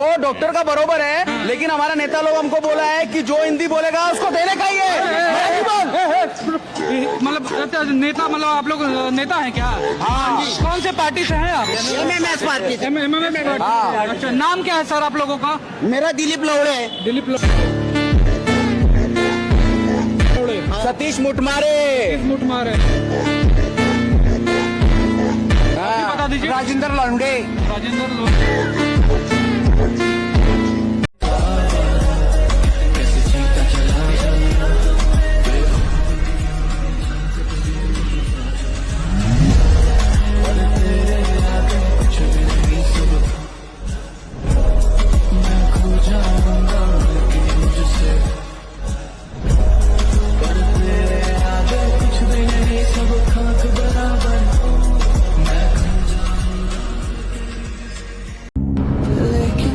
वो डॉक्टर का बरोबर है, लेकिन हमारा नेता लोग हमको बोला है कि जो हिंदी बोलेगा उसको देने का ही है। मतलब नेता, मतलब आप लोग नेता हैं क्या? हाँ। कौन से पार्टी से हैं आप? MMS पार्टी से। MMS party. अच्छा, नाम क्या है सर आप लोगों का? मेरा दिलीप लोहड़े है। दिलीप लोहड़े। सतीश मुटमारे। मुटमारे। बता दीजिए। राजेंद्र लांडे। राजेंद्र लोहड़े।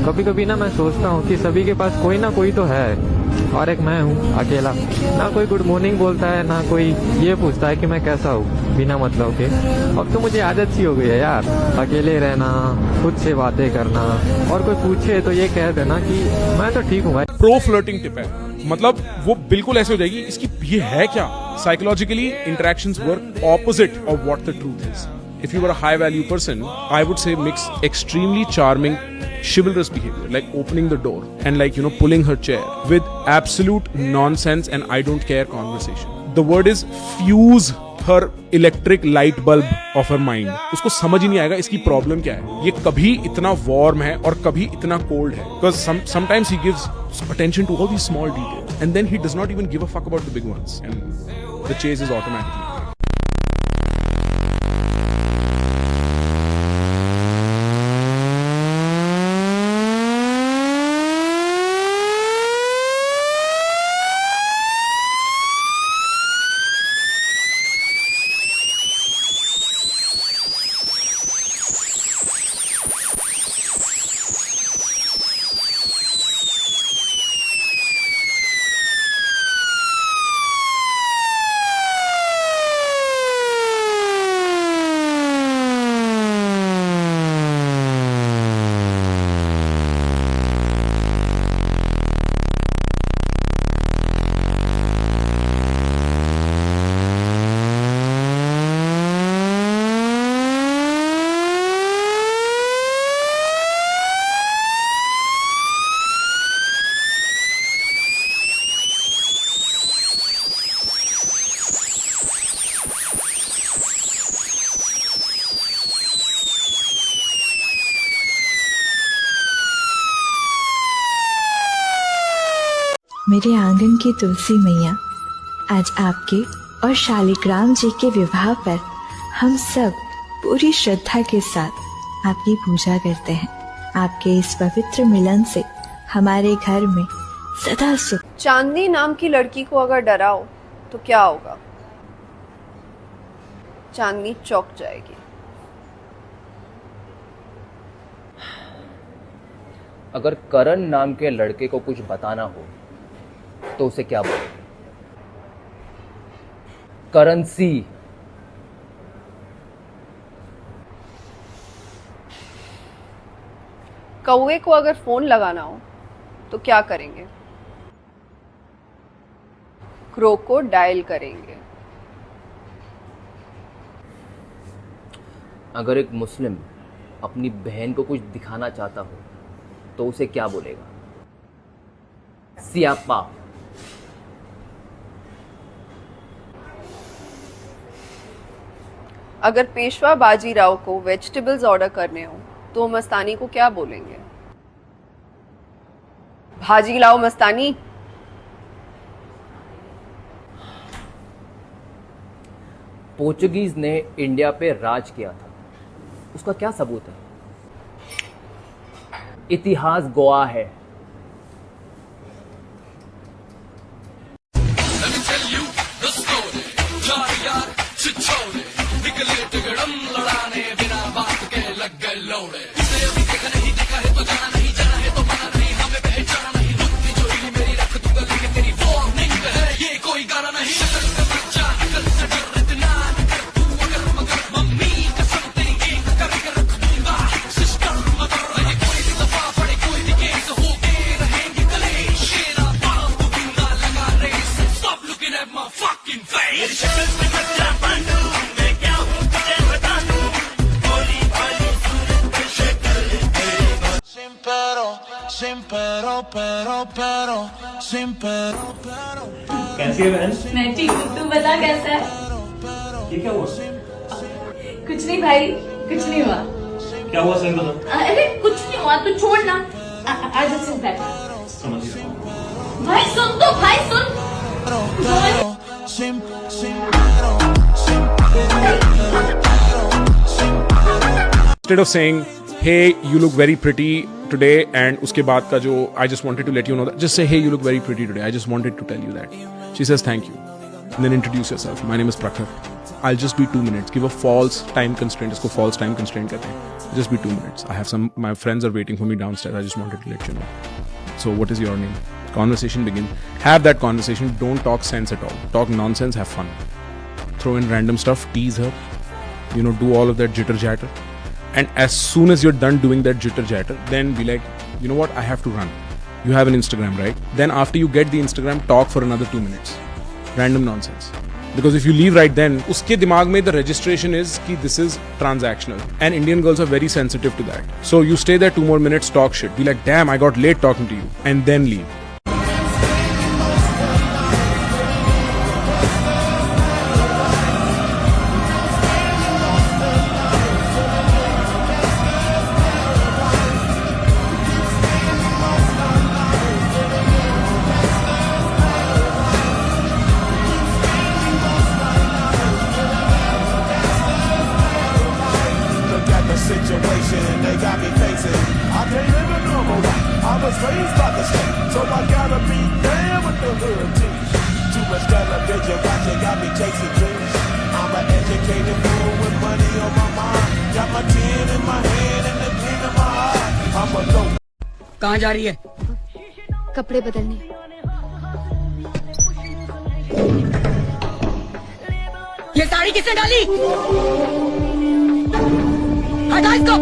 कभी कभी ना मैं सोचता हूँ कि सभी के पास कोई ना कोई तो है और एक मैं हूँ अकेला। ना कोई गुड मॉर्निंग बोलता है, ना कोई ये पूछता है कि मैं कैसा हूँ बिना मतलब के। अब तो मुझे आदत सी हो गई है यार, अकेले रहना, खुद से बातें करना, और कोई पूछे तो ये कह देना कि मैं तो ठीक हूँ भाई। प्रो फ्लर्टिंग टिप है, मतलब वो बिल्कुल ऐसे हो जाएगी इसकी ये है क्या। Psychologically interactions work opposite of what the truth is. If you were a high value person, I would say mix extremely charming, chivalrous behavior, like opening the door and pulling her chair, with absolute nonsense and I don't care conversation. The word is fuse her electric light bulb of her mind. उसको समझ ही नहीं आएगा इसकी problem क्या है, ये कभी इतना वार्म है और कभी इतना कोल्ड है. Because sometimes he gives attention to all these small details and then he does not even give a fuck about the big ones, and the chase is automatically. मेरे आंगन की तुलसी मैया, आज आपके और शालिग्राम जी के विवाह पर हम सब पूरी श्रद्धा के साथ आपकी पूजा करते हैं। आपके इस पवित्र मिलन से हमारे घर में सदा सुख। चांदनी नाम की लड़की को अगर डराओ तो क्या होगा? चांदनी चौंक जाएगी। अगर करण नाम के लड़के को कुछ बताना हो तो उसे क्या बोले? करेंसी। कौवे को अगर फोन लगाना हो तो क्या करेंगे? क्रो को डायल करेंगे। अगर एक मुस्लिम अपनी बहन को कुछ दिखाना चाहता हो तो उसे क्या बोलेगा? सियापा। अगर पेशवा बाजीराव को वेजिटेबल्स ऑर्डर करने हो तो मस्तानी को क्या बोलेंगे? भाजी लाओ मस्तानी। पोर्चुगीज ने इंडिया पे राज किया था, उसका क्या सबूत है? इतिहास गवाह है। कैसी है बहन? मैं ठीक हूँ, तू बता कैसा है? ये क्या हुआ? कुछ नहीं भाई, कुछ नहीं हुआ। क्या हुआ सही बता। अरे कुछ नहीं हुआ, तू छोड़ ना। आज से बैठ। समझ गया। भाई सुन तो, भाई सुन। Instead of saying, hey, you look very pretty today, and उसके बाद का जो I just wanted to let you know that, just say, hey, you look very pretty today. I just wanted to tell you that. She says, thank you. And then introduce yourself. My name is Prakhar. I'll just be 2 minutes. Give a false time constraint. इसको false time constraint कहते हैं. Just be 2 minutes. I have my friends are waiting for me downstairs. I just wanted to let you know. So what is your name? Conversation begin. Have that conversation. Don't talk sense at all. Talk nonsense. Have fun. Throw in random stuff. Tease her. Do all of that jitter jatter. And as soon as you're done doing that jitter jatter, then be like, you know what, I have to run. You have an Instagram, right? Then after you get the Instagram, talk for another 2 minutes. Random nonsense. Because if you leave right then, uske dimag mein the registration is ki this is transactional. And Indian girls are very sensitive to that. So you stay there 2 more minutes, talk shit. Be like, damn, I got late talking to you. And then leave. Situation they got me facing. I can't live a normal life. I was raised by the state, so I gotta be down with the hood teach. Too much television watching got me chasing dreams. I'm an educated fool with money on my mind. Got my tin in my hand and the pen in my eye. I'm a go. कहाँ जा रही है? कपड़े बदलने। ये साड़ी किसने डाली? हटा इसको।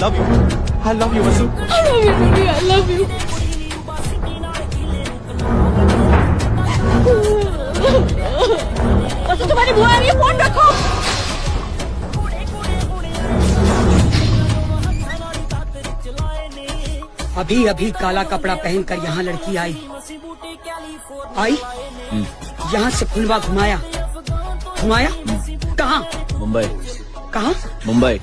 Love you. I love you, Vasu. I love you, baby. I love you. बस तुम्हारी बुआ आ रही है, फोन रखो। अभी अभी काला कपड़ा पहनकर यहाँ लड़की आई। यहाँ से खुलवा घुमाया। कहाँ? मुंबई। कहाँ? मुंबई।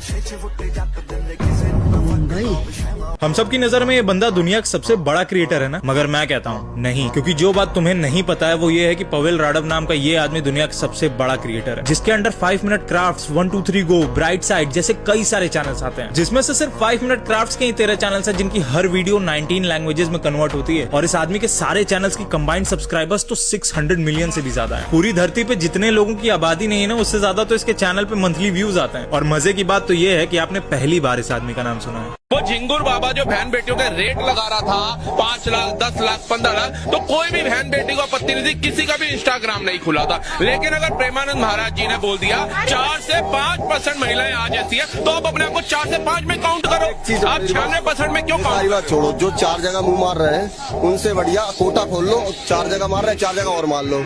हम सब की नजर में ये बंदा दुनिया का सबसे बड़ा क्रिएटर है ना, मगर मैं कहता हूँ नहीं, क्योंकि जो बात तुम्हें नहीं पता है वो ये है कि पवेल राडव नाम का ये आदमी दुनिया का सबसे बड़ा क्रिएटर है, जिसके अंडर 5 मिनट क्राफ्ट्स, 1 2 3 गो, ब्राइट साइड जैसे कई सारे चैनल्स आते हैं, जिसमें से सिर्फ 5 मिनट क्राफ्ट्स के ही 13 चैनल्स हैं, जिनकी हर वीडियो 19 लैंग्वेजेस में कन्वर्ट होती है। और इस आदमी के सारे चैनल्स की कंबाइंड सब्सक्राइबर्स तो 600 मिलियन से भी ज्यादा है। पूरी धरती पे जितने लोगों की आबादी नहीं है ना, उससे ज्यादा तो इसके चैनल पे मंथली व्यूज आते हैं। और मजे की बात तो ये है कि आपने पहली बार इस आदमी का नाम सुना है। वो झिंगुर बाबा जो बहन बेटियों के रेट लगा रहा था 5 लाख 10 लाख 15 लाख, तो कोई भी बहन बेटी को आपत्ति नहीं थी, किसी का भी इंस्टाग्राम नहीं खुला था। लेकिन अगर प्रेमानंद महाराज जी ने बोल दिया 4 से 5% महिलाएं आज ऐसी है, तो आप अपने आप को 4 से 5 में काउंट करो। आप 96% में क्यों काउंट? बात छोड़ो, जो 4 जगह मुंह मार रहे हैं उनसे बढ़िया कोटा खोल लो। 4 जगह मार रहे हैं, 4 जगह और मार लो,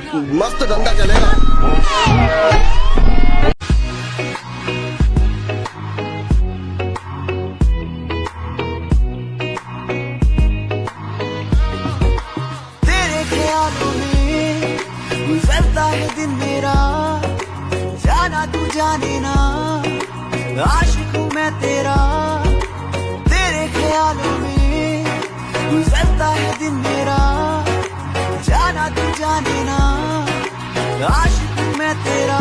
मस्त धंधा चलेगा। गुजरता है दिन मेरा, जाना तू जाने ना, आशिक हूँ मैं तेरा, तेरे ख्यालों में गुजरता है दिन मेरा, जाना तू जाने ना, आशिक हूँ मैं तेरा,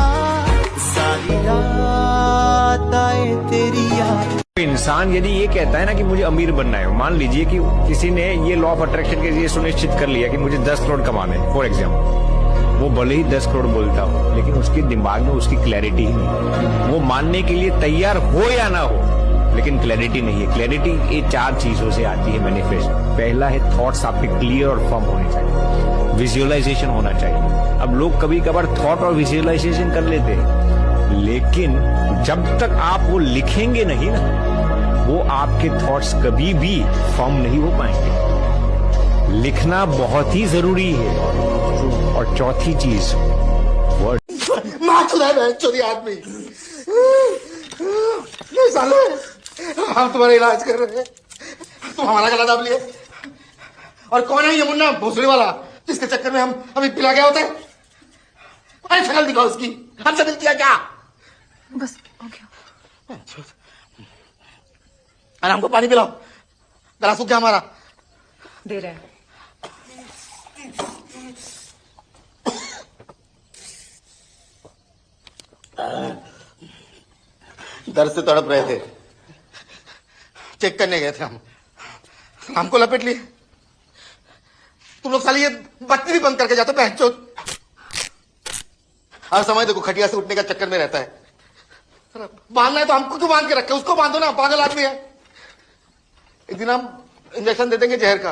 सारी रात आए तेरी याद। इंसान यदि ये कहता है ना कि मुझे अमीर बनना है, मान लीजिए कि किसी ने ये लॉ ऑफ अट्रैक्शन के जरिए सुनिश्चित कर लिया कि मुझे 10 करोड़ कमाने हैं, फॉर एग्जाम्पल, वो भले ही 10 करोड़ बोलता हो, लेकिन उसके दिमाग में उसकी क्लैरिटी ही नहीं, वो मानने के लिए तैयार हो या ना हो, लेकिन क्लैरिटी नहीं है। क्लैरिटी ये 4 चीजों से आती है मैनिफेस्ट। पहला है थॉट्स आपके क्लियर और फर्म होने चाहिए, विजुअलाइजेशन होना चाहिए। अब लोग कभी कभार थॉट और विजुअलाइजेशन कर लेते हैं, लेकिन जब तक आप वो लिखेंगे नहीं ना, वो आपके थॉट्स कभी भी फॉर्म नहीं हो पाएंगे। लिखना बहुत ही जरूरी है। और चौथी चीज, वर्ड। मार चुदा है चोरी आदमी। नहीं साले, हम तुम्हारा इलाज कर रहे हैं, तुम हमारा गला दाब लिए। और कौन है ये मुन्ना भोसड़ी वाला जिसके चक्कर में हम अभी पिला गया होता है? अरे शक्ल दिखाओ उसकी, हमसे दिल किया क्या? बस हो गया। अरे हमको पानी पिलाओ, गला सूख गया हमारा। दे रहे हैं। दर्द से तड़प रहे थे, चेक करने गए थे हम, हमको लपेट लिए। तुम लोग साली ये बत्ती भी बंद करके जाते हो, बहनचोद। हर समय देखो खटिया से उठने का चक्कर में रहता है। बांधना है तो हमको क्यों बांध के रखे, उसको बांधो ना, पागल आदमी है। एक दिन हम इंजेक्शन दे देंगे जहर का,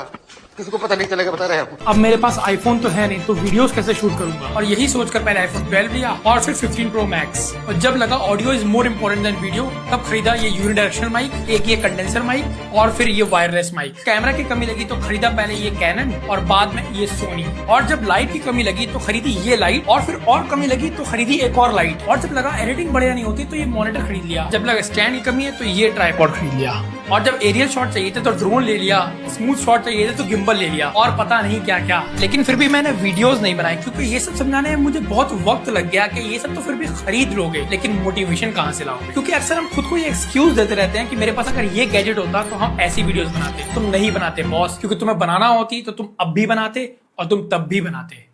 किसी को पता नहीं चलेगा, बता रहे हैं। अब मेरे पास आईफोन तो है नहीं, तो वीडियोस कैसे शूट करूंगा? और यही सोचकर मैंने आईफोन 12 लिया और फिर 15 Pro Max। और जब लगा audio is more important then video, तब खरीदा ये यूनिडायरेक्शनल माइक, एक ये कंडेंसर माइक और फिर ये वायरलेस माइक। कैमरा की कमी लगी तो खरीदा पहले ये कैनन और बाद में ये सोनी। और जब लाइट की कमी लगी तो खरीदी ये लाइट और फिर और कमी लगी तो खरीदी एक और लाइट। और जब लगा एडिटिंग बढ़िया नहीं होती तो ये मॉनिटर खरीद लिया। जब लगा स्टैंड की कमी है तो ये ट्राइपॉड खरीद लिया। और जब एरियल शॉट चाहिए थे तो ड्रोन ले लिया, स्मूथ शॉट चाहिए थे तो गिम्बल ले लिया और पता नहीं क्या क्या। लेकिन फिर भी मैंने वीडियोस नहीं बनाए क्योंकि ये सब समझाने में मुझे बहुत वक्त लग गया कि ये सब तो फिर भी खरीद लोगे, लेकिन मोटिवेशन कहाँ से लाओगे? क्योंकि अक्सर हम खुद को ये एक्सक्यूज देते रहते हैं कि मेरे पास अगर ये गैजेट होता तो हम ऐसी वीडियोस बनाते। तुम नहीं बनाते बॉस, क्योंकि तुम्हें बनाना होती तो तुम अब भी बनाते और तुम तब भी बनाते।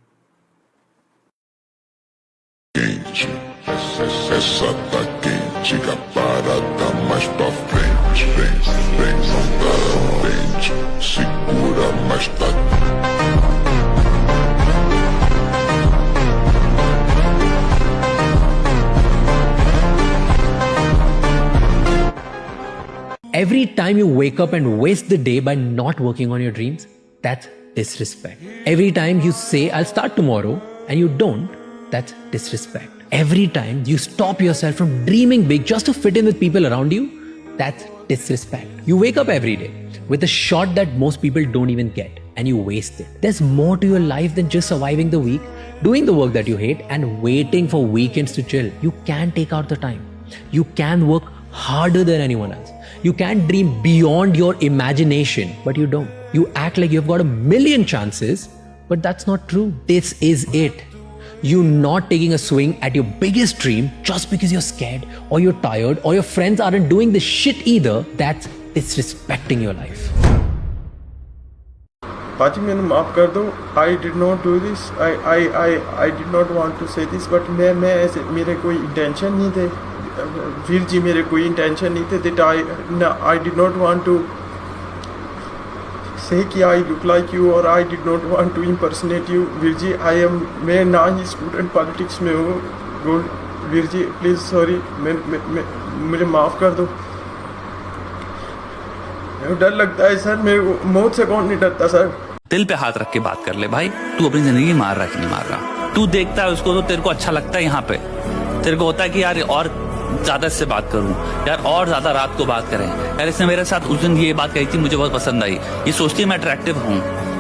Essa tá quente, a parada mais pra frente. Vem, não dá frente, segura, mas tá. Every time you wake up and waste the day by not working on your dreams, that's disrespect. Every time you say, I'll start tomorrow, and you don't, that's disrespect. Every time you stop yourself from dreaming big just to fit in with people around you, that's disrespect. You wake up every day with a shot that most people don't even get, and you waste it. There's more to your life than just surviving the week, doing the work that you hate, and waiting for weekends to chill. You can take out the time. You can work harder than anyone else. You can dream beyond your imagination, but you don't. You act like you've got a million chances, but that's not true. This is it. You not taking a swing at your biggest dream just because you're scared or you're tired or your friends aren't doing this shit either, that's disrespecting your life. Paji, मैंने माफ कर दो. I did not do this. I did not want to say this, but मैं ऐसे मेरे कोई intention नहीं थे. वीर जी मेरे कोई intention नहीं थे that I did not want to say कि I look like you or I did not want to impersonate you. Veer ji मैं ना ही स्टूडेंट पॉलिटिक्स में हूँ. वीर जी प्लीज सॉरी, मुझे माफ कर दो. डर लगता है सर, मेरे को मौत से कौन नहीं डरता सर. दिल पे हाथ रख के बात कर ले भाई, तू अपनी जिंदगी मार रहा है कि नहीं मार रहा? तू देखता है उसको तो तेरे को अच्छा लगता है, यहाँ पे तेरे को होता है कि यार और ज्यादा इससे बात करूं, यार और ज्यादा रात को बात करें, यार इसने मेरे साथ उस दिन ये बात कही थी, मुझे बहुत पसंद आई, ये सोचती है मैं अट्रैक्टिव हूँ,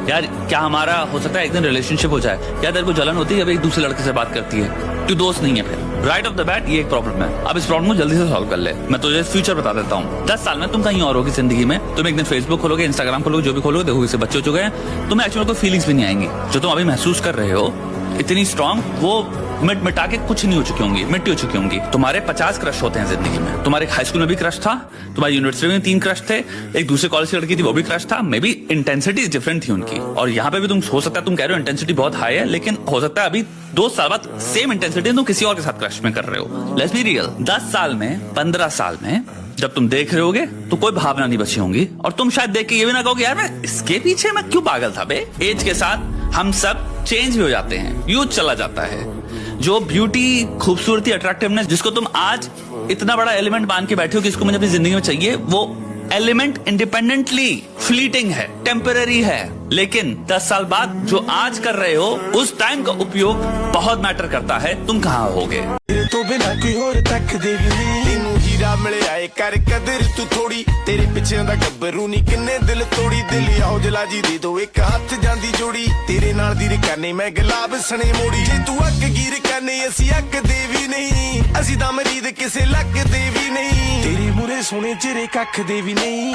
यार क्या हमारा हो सकता है एक दिन रिलेशनशिप हो जाए, यार तेरे को जलन होती है जब एक दूसरे लड़के से बात करती है, तू दोस्त नहीं है फिर. राइट ऑफ द बैट ये एक प्रॉब्लम है. अब इस प्रॉब्लम को जल्दी से सॉल्व कर ले. मैं तुझे फ्यूचर बता देता हूँ. 10 साल में तुम कहीं और होगी जिंदगी में, तुम एक दिन फेसबुक खोलोगे, इंस्टाग्राम खोलोगे, जो भी खोलोगे देखोगे इससे बच्चे हो चुके हैं, तुम्हें एक्चुअली कोई फीलिंग्स भी नहीं आएंगी. जो तुम अभी महसूस कर रहे हो इतनी स्ट्रांग, वो मिटा के कुछ नहीं हो चुकी होंगी, मिट्टी हो चुकी होंगी. तुम्हारे 50 क्रश होते हैं जिंदगी में. तुम्हारे हाई स्कूल में भी क्रश था, तुम्हारी यूनिवर्सिटी में 3 क्रश थे, एक दूसरे कॉलेज की लड़की थी वो भी क्रश था. मे बी इंटेंसिटी डिफरेंट थी उनकी, और यहाँ पे भी तुम हो सकता है तुम कह रहे हो इंटेंसिटी बहुत हाई है, लेकिन हो सकता है अभी 2 साल बाद सेम इंटेंसिटी तुम किसी और के साथ क्रश में कर रहे हो. Let's be real. 10 साल में 15 साल में जब तुम देख रहे होगे तो कोई भावना नहीं बची होंगी, और तुम शायद देख के ये भी ना कहोगे यार मैं इसके पीछे मैं क्यों पागल था बे. एज के साथ हम सब चेंज भी हो जाते हैं, यूथ चला जाता है. जो ब्यूटी, खूबसूरती, अट्रैक्टिवनेस जिसको तुम आज इतना बड़ा एलिमेंट मान के बैठे हो कि इसको मुझे अपनी जिंदगी में चाहिए, वो एलिमेंट इंडिपेंडेंटली फ्लीटिंग है, टेम्पररी है, लेकिन 10 साल बाद जो आज कर रहे हो उस टाइम का उपयोग बहुत मैटर करता है। तुम कहाँ होगे? तो बिना कोई और तक दे भी नहीं तेनू हीरा मिले आए कर कदर तू थोड़ी तेरे पिछे दा गब्बरू नी किन्ने दिल तोड़ी दिल आओ जला जी दे दो एक हाथ जांदी जोड़ी तेरे नाल दी करने मैं गुलाब सने मोड़ी जे तू अक गिर करने असी अक दे भी नहीं असी दा मरीद किसे लक दे भी नहीं तेरे मुरे सोने चिरे कख दे भी नहीं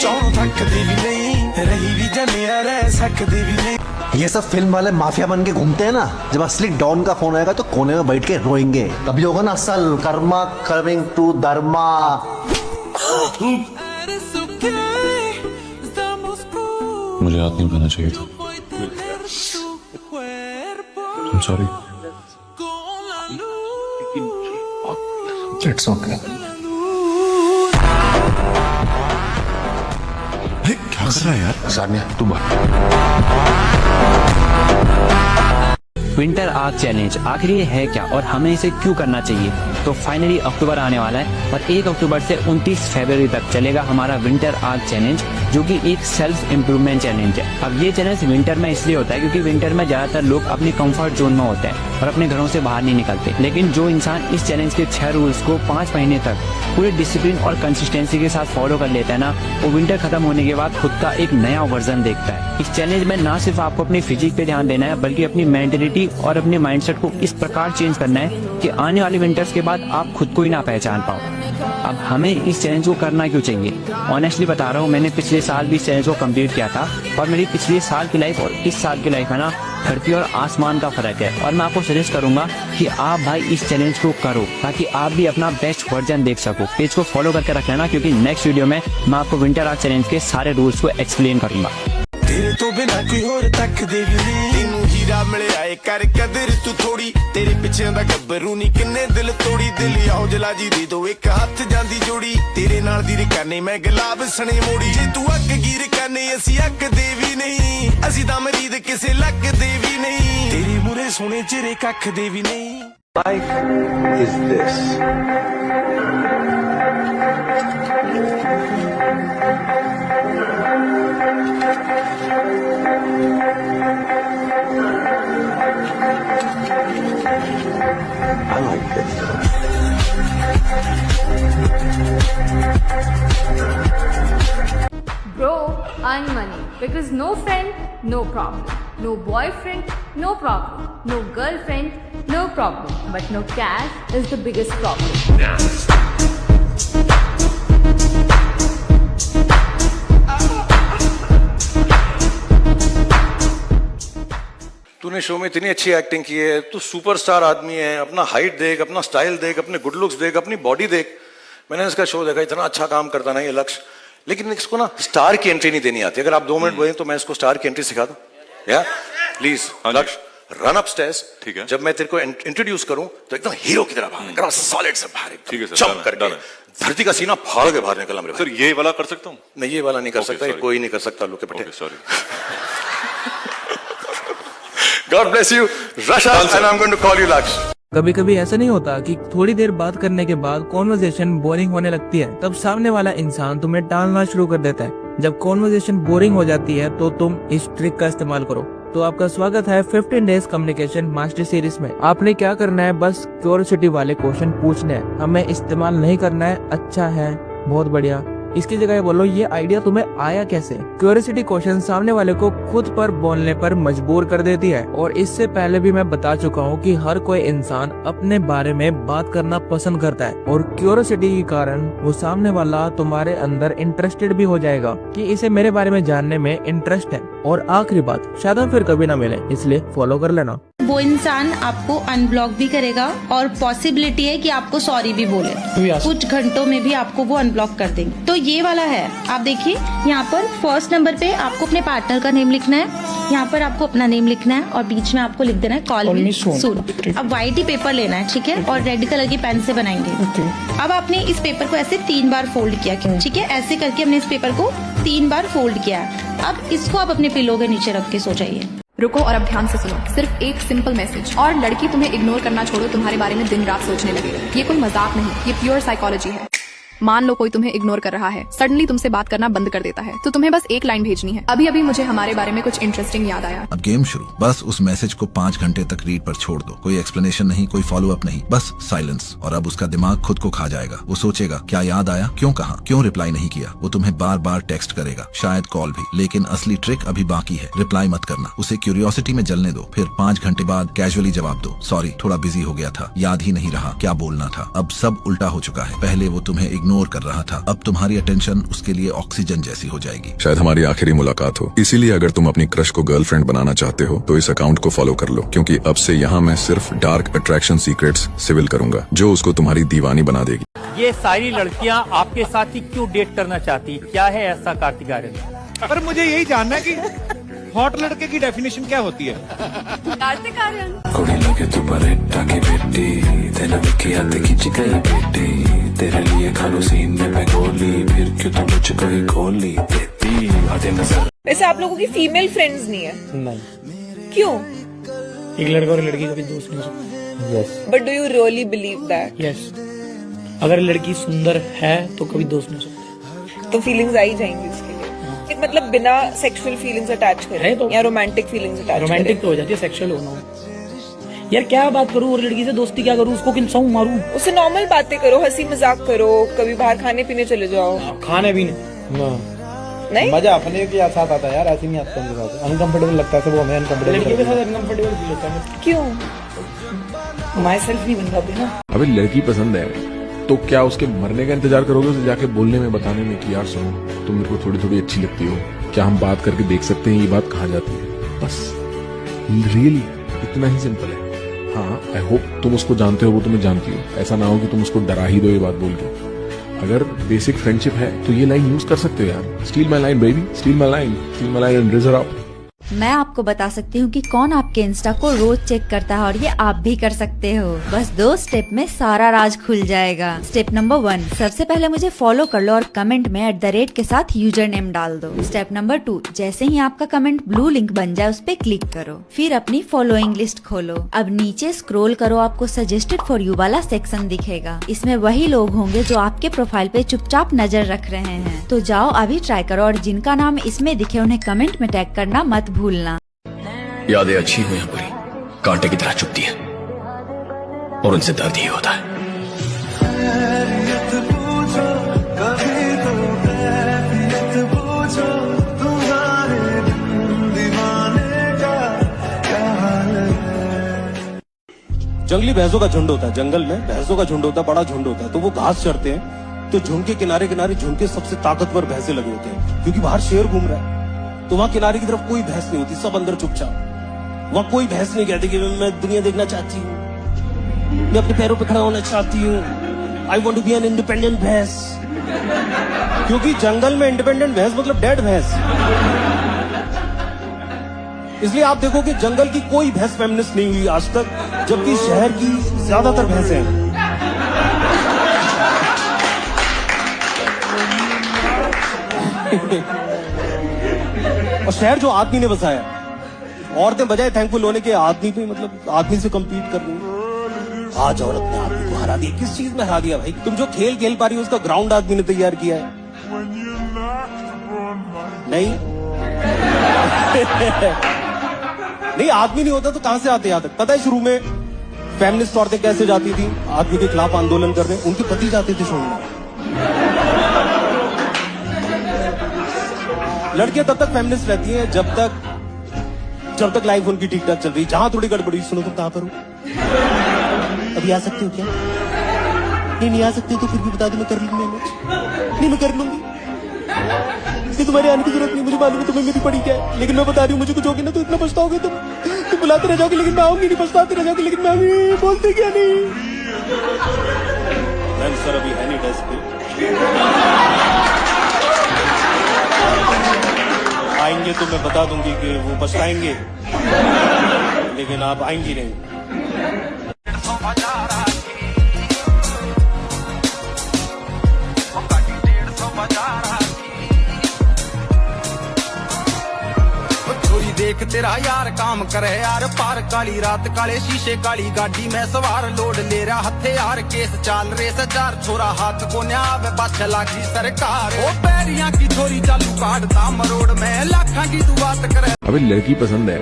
चौं तक दे भी नहीं रही भी जनिया रह सकदे भी नहीं। ये सब फिल्म वाले माफिया बन के घूमते हैं ना, जब असली डॉन का फोन आएगा तो कोने में बैठ के रोएंगे, तभी होगा ना असल कर्मा कमिंग टू धर्मा। मुझे हाथ नहीं उठाना चाहिए था। सॉरी। It's okay. क्या कर रहा है यार? सानिया तू विंटर आर्क चैलेंज आखिर ये है क्या और हमें इसे क्यों करना चाहिए? तो फाइनली अक्टूबर आने वाला है और 1 अक्टूबर से 29 फरवरी तक चलेगा हमारा विंटर आर्क चैलेंज, जो कि एक सेल्फ इम्प्रूवमेंट चैलेंज है। अब ये चैलेंज विंटर में इसलिए होता है क्योंकि विंटर में ज्यादातर लोग अपने कंफर्ट जोन में होते हैं और अपने घरों से बाहर नहीं निकलते, लेकिन जो इंसान इस चैलेंज के 6 रूल्स को 5 महीने तक पूरे डिसिप्लिन और कंसिस्टेंसी के साथ फॉलो कर लेता है ना, वो विंटर खत्म होने के बाद खुद का एक नया वर्जन देखता है। इस चैलेंज में ना सिर्फ आपको अपनी फिजिक पे ध्यान देना है बल्कि अपनी मेंटलिटी और अपने माइंडसेट को इस प्रकार चेंज करना है कि आने वाले विंटर्स के बाद आप खुद को ही ना पहचान पाओ। अब हमें इस चैलेंज को करना क्यों चाहिए? ऑनेस्टली बता रहा हूँ, मैंने पिछले साल भी इस चैलेंज को कंप्लीट किया था और मेरी पिछले साल की लाइफ और इस साल की लाइफ में ना धरती और आसमान का फर्क है। और मैं आपको सजेस्ट करूंगा कि आप भाई इस चैलेंज को करो ताकि आप भी अपना बेस्ट वर्जन देख सको। पेज को फॉलो करके रख लेना क्योंकि नेक्स्ट वीडियो में मैं आपको विंटर आर्क चैलेंज के सारे रूल्स को एक्सप्लेन करूंगा। तेरे तो बिना कोई और तक दे भी नहीं तेनू हीरा मिले आए कर कदर तू थोड़ी तेरे पिछे दा गब्बरू नी किन्ने दिल तोड़ी दिल आओ जला जी दे दो एक हाथ जांदी जोड़ी तेरे नाल दी करने मैं गुलाब सने मोड़ी जे तू अक गिर करने असी अक दे भी नहीं असी दा मरीद किसे लक दे भी नहीं तेरे मुरे सोने चिरे कख दे भी नहीं। Life is this. I like this. Bro, earn money because no friend, no problem. No boyfriend, no problem. No girlfriend, no problem. But no cash is the biggest problem. तूने शो में इतनी अच्छी एक्टिंग की है, तू superstar आदमी है, अपना हाइट देख, अपना स्टाइल देख, अपने गुड लुक्स देख, अपनी बॉडी देख। मैंने इसका शो देखा, इतना अच्छा काम करता ना ये लक्ष्य, लेकिन इसको ना स्टार की एंट्री नहीं देनी आती। अगर आप 2 मिनट बोले तो मैं इसको स्टार की एंट्री सिखा दूं या प्लीज लक्ष्य रन अप स्टेयर्स। ठीक है, जब मैं तेरे को इंट्रोड्यूस करूं तो एकदम हीरो की तरह भागना, सॉलिड से बाहर ठीक है जंप करके धरती का सीना फाड़ के बाहर निकलना मेरे। सर ये वाला कर सकता हूँ? मैं ये वाला नहीं कर सकता, ये कोई नहीं कर सकता। लुके पटे sorry. God bless you, Rasha, and I'm going to call you Laksh. कभी कभी ऐसा नहीं होता कि थोड़ी देर बात करने के बाद कॉन्वर्सेशन बोरिंग होने लगती है, तब सामने वाला इंसान तुम्हें टालना शुरू कर देता है। जब कॉन्वर्सेशन बोरिंग हो जाती है तो तुम इस ट्रिक का इस्तेमाल करो। तो आपका स्वागत है 15 डेज कम्युनिकेशन मास्टर सीरीज में। आपने क्या करना है, बस क्यूरियोसिटी वाले क्वेश्चन पूछने हैं, हमें इस्तेमाल नहीं करना है। अच्छा है, बहुत बढ़िया। इसकी जगह बोलो ये आइडिया तुम्हें आया कैसे। क्यूरियोसिटी क्वेश्चन सामने वाले को खुद पर बोलने पर मजबूर कर देती है। और इससे पहले भी मैं बता चुका हूँ कि हर कोई इंसान अपने बारे में बात करना पसंद करता है और क्यूरियोसिटी के कारण वो सामने वाला तुम्हारे अंदर इंटरेस्टेड भी हो जाएगा कि इसे मेरे बारे में जानने में इंटरेस्ट है। और आखिरी बात, शायद हम फिर कभी ना मिले, इसलिए फॉलो कर लेना। वो इंसान आपको अनब्लॉक भी करेगा और पॉसिबिलिटी है कि आपको सॉरी भी बोले। कुछ घंटों में भी आपको वो अनब्लॉक कर देंगे। तो ये वाला है, आप देखिए यहाँ पर फर्स्ट नंबर पे आपको अपने पार्टनर का नेम लिखना है, यहाँ पर आपको अपना नेम लिखना है और बीच में आपको लिख देना है कॉल मी सून। अब व्हाइट ही पेपर लेना है, ठीक है, और रेड कलर की पेन से बनाएंगे। अब आपने इस पेपर को ऐसे 3 बार फोल्ड किया, ठीक है, ऐसे करके हमने इस पेपर को 3 बार फोल्ड किया। अब इसको आप अपने पिलो के नीचे रख के सो जाइए। रुको और अब ध्यान से सुनो, सिर्फ एक सिंपल मैसेज, और लड़की तुम्हें इग्नोर करना छोड़ो, तुम्हारे बारे में दिन रात सोचने लगेगा। ये कोई मजाक नहीं, ये प्योर साइकोलॉजी है। मान लो कोई तुम्हें इग्नोर कर रहा है, सडनली तुमसे बात करना बंद कर देता है, तो तुम्हें बस एक लाइन भेजनी है, अभी अभी मुझे हमारे बारे में कुछ इंटरेस्टिंग याद आया। अब गेम शुरू। बस उस मैसेज को 5 घंटे तक रीड पर छोड़ दो। कोई एक्सप्लेनेशन नहीं, कोई फॉलो अप नहीं, बस साइलेंस। और अब उसका दिमाग खुद को खा जाएगा। वो सोचेगा क्या याद आया, क्यों कहा, क्यों रिप्लाई नहीं किया। वो तुम्हें बार बार टेक्स्ट करेगा, शायद कॉल भी। लेकिन असली ट्रिक अभी बाकी है। रिप्लाई मत करना, उसे क्यूरियोसिटी में जलने दो। फिर 5 घंटे बाद कैजुअली जवाब दो, सॉरी थोड़ा बिजी हो गया था, याद ही नहीं रहा क्या बोलना था। अब सब उल्टा हो चुका है। पहले वो तुम्हें इग्नोर कर रहा था, अब तुम्हारी अटेंशन उसके लिए ऑक्सीजन जैसी हो जाएगी। शायद हमारी आखिरी मुलाकात हो, इसीलिए अगर तुम अपनी क्रश को गर्लफ्रेंड बनाना चाहते हो तो इस अकाउंट को फॉलो कर लो, क्योंकि अब से यहाँ मैं सिर्फ डार्क अट्रैक्शन सीक्रेट्स सिविल करूंगा जो उसको तुम्हारी दीवानी बना देगी। ये सारी लड़कियां आपके साथ ही क्यों डेट करना चाहती, क्या है ऐसा कार्तिक आर्यन? पर मुझे यही जानना है कि हॉट लड़के की डेफिनेशन क्या होती है? कार्तिक आर्यन। कुड़ी लगे तू बरेटा की बेटी, तेरा विकी आते खींच गई बेटी, तेरे लिए खानू सीन में मैं गोली, फिर क्यों तू मुझको ही गोली देती आधे नजर। वैसे आप लोगों की फीमेल फ्रेंड्स नहीं है? नहीं। क्यों? एक लड़का और लड़की कभी दोस्त नहीं हो सकते। Yes. But do you really believe that? Yes. अगर लड़की सुंदर है तो कभी दोस्त नहीं हो सकते। तो फीलिंग्स आ ही जाएंगी उसके लिए, मतलब बिना सेक्सुअल फीलिंग्स अटैच करे तो, या रोमांटिक फीलिंग्स अटैच करे। रोमांटिक तो हो जाती है, सेक्सुअल होना यार क्या बात करूं, और लड़की से दोस्ती क्या करूं, उसको किनसाऊं मारूं? उससे नॉर्मल बातें करो, हंसी मजाक करो, कभी बाहर खाने पीने चले जाओ। खाने पीने नहीं, मजा अपने के साथ आता है यार, ऐसे नहीं आता उनके साथ। अनकंफर्टेबल लगता है, सब हमें अनकंफर्टेबल। लड़की के साथ अनकंफर्टेबल फील होता है। क्यों? माई सेल्फ नहीं बन पाती ना। अबे लड़की पसंद है तो क्या उसके मरने का इंतजार करोगे, उसे जाके बोलने में, बताने में कि यार सुनो तुम मेरे को थोड़ी थोड़ी अच्छी लगती हो, क्या हम बात करके देख सकते हैं ये बात कहाँ जाती है? बस रियली इतना ही सिंपल है। हाँ आई होप तुम उसको जानते हो, वो तुम्हें जानती हो, ऐसा ना हो कि तुम उसको डरा ही दो ये बात बोल के। अगर बेसिक फ्रेंडशिप है तो ये लाइन यूज कर सकते हो यार। Steal my line baby, steal my line, steel my line and reserve up. मैं आपको बता सकती हूँ कि कौन आपके इंस्टा को रोज चेक करता है, और ये आप भी कर सकते हो। बस 2 स्टेप में सारा राज खुल जाएगा। स्टेप नंबर 1, सबसे पहले मुझे फॉलो कर लो और कमेंट में @ के साथ यूजर नेम डाल दो। स्टेप नंबर 2, जैसे ही आपका कमेंट ब्लू लिंक बन जाए उस पे क्लिक करो, फिर अपनी फॉलोइंग लिस्ट खोलो। अब नीचे स्क्रॉल करो, आपको सजेस्टेड फॉर यू वाला सेक्शन दिखेगा। इसमें वही लोग होंगे जो आपके प्रोफाइल पे चुपचाप नजर रख रहे हैं, तो जाओ अभी ट्राई करो, और जिनका नाम इसमें दिखे उन्हें कमेंट में टैग करना मत भूलना। यादें अच्छी हुई हैं बुरी, कांटे की तरह चुभती हैं, और उनसे दर्द ही होता है। जंगली भैंसों का झुंड होता है, जंगल में भैंसों का झुंड होता है, बड़ा झुंड होता है। तो वो घास चरते हैं, तो झुंड के किनारे किनारे झुंड के सबसे ताकतवर भैंसे लगे होते हैं, क्योंकि बाहर शेर घूम रहा है। तो वहां किनारे की तरफ कोई भैंस नहीं होती, सब अंदर चुपचाप। वहां कोई भैंस नहीं कहती कि मैं दुनिया देखना चाहती हूँ, मैं अपने पैरों पे खड़ा होना चाहती हूँ, I want to be an independent भैंस। क्योंकि जंगल में इंडिपेंडेंट भैंस मतलब डेड भैंस। इसलिए आप देखो कि जंगल की कोई भैंस फेमिनिस्ट नहीं हुई आज तक, जबकि शहर की ज्यादातर भैंसें हैं। और शहर जो आदमी ने बसाया, औरतें बजाय थैंकफुल होने के आदमी पे, मतलब आदमी से compete कर रही हैं। आज औरत ने आदमी को हरा दिया। किस चीज में हरा दिया भाई? तुम जो खेल खेल पा रही हो उसका ग्राउंड आदमी ने तैयार किया है। नहीं नहीं, आदमी नहीं होता तो कहां से आते यहाँ तक? पता है शुरू में फेमिनिस्ट औरतें कैसे जाती थी आदमी के खिलाफ आंदोलन करने? उनके पति जाते थे छोड़ने। लड़कियां तब तक फेमिनिस्ट रहती हैं जब तक लाइफ उनकी ठीक ठाक चल रही। जहां थोड़ी गड़बड़ी, सुनो तुम कहां पर हो, अभी आ सकते हो क्या? नहीं आ सकते तो फिर भी बता दो, मैं कर लूंगी। नहीं मैं कर लूंगी, इसलिए तुम्हारे आने की जरूरत नहीं। मुझे मालूम है तुम्हें मेरी पड़ी क्या है, लेकिन मैं बता रही हूँ मुझे कुछ होगी ना तो इतना पछताओगे तुम बुलाते रह जाओगे लेकिन मैं आऊंगी नहीं, पछताते रह जाओगे लेकिन मैं आऊंगी। बोलते क्या नहीं? मैम सर अभी है नहीं डेस्क पे, आएंगे तो मैं बता दूंगी कि वो पछताएंगे, लेकिन आप आएंगी नहीं। तेरा यार काम करे यार पार काली रात काले शीशे काली गाड़ी में सवार लोड ले रहा हथियार केस चाल रे सजार छोरा हाथ को न्याव बात लागी सरकार ओ पैरिया की छोरी चालू काटता मरोड़ में लाखा की तू बात करे। अबे लड़की पसंद है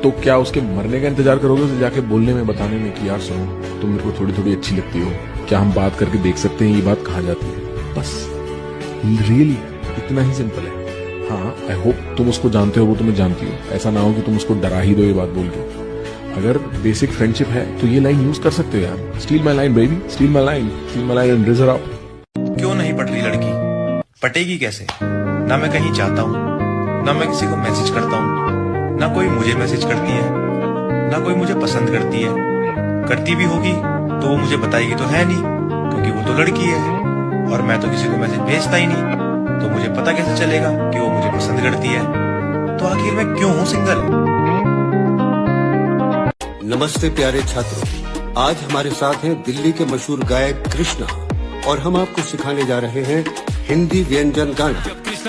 तो क्या उसके मरने का इंतजार करोगे, उसे जाके बोलने में बताने में कि यार सुनो तुम मेरे को थोड़ी थोड़ी अच्छी लगती हो, क्या हम बात करके देख सकते हैं, ये बात कहाँ जाती है। बस रियली इतना ही सिंपल है। हाँ आई होप तुम उसको जानते हो, वो तुम्हें जानती हो, ऐसा ना हो कि तुम उसको डरा ही दो ये बात बोल के। अगर बेसिक फ्रेंडशिप है तो ये लाइन यूज कर सकते हो यार, steal my line baby, steal my line and riser up. क्यों नहीं पट रही लड़की, पटेगी कैसे? ना मैं कहीं जाता हूँ, ना मैं किसी को मैसेज करता हूँ, ना कोई मुझे मैसेज करती है, ना कोई मुझे पसंद करती है। करती भी होगी तो वो मुझे बताएगी तो है नहीं, क्योंकि वो तो लड़की है और मैं तो किसी को मैसेज भेजता ही नहीं, तो मुझे पता कैसे चलेगा कि वो मुझे पसंद करती है? तो आखिर मैं क्यों हूँ सिंगल? नमस्ते प्यारे छात्रों, आज हमारे साथ हैं दिल्ली के मशहूर गायक कृष्णा और हम आपको सिखाने जा रहे हैं हिंदी व्यंजन गाना।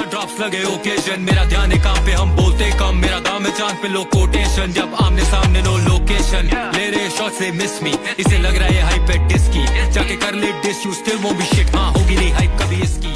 ड्रॉप्स लगे ओकेजन, मेरा ध्यान है काम पे, हम बोलते कम, मेरा दाम है चांद पे लो कोटेशन, जब आमने सामने नो लोकेशन, ले रहे शॉट से मिस मी, इसे लग रहा है हाइप है डिस्की, जाके कर ले this you still won't be shit, हाँ होगी नहीं हाइप कभी इसकी।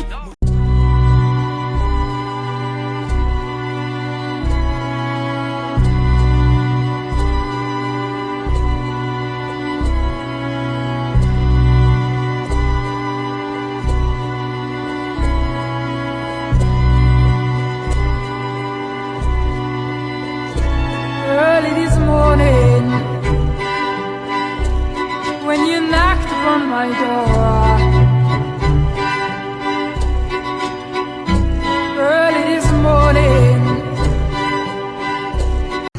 Early this morning, when you knocked on my door, early this morning.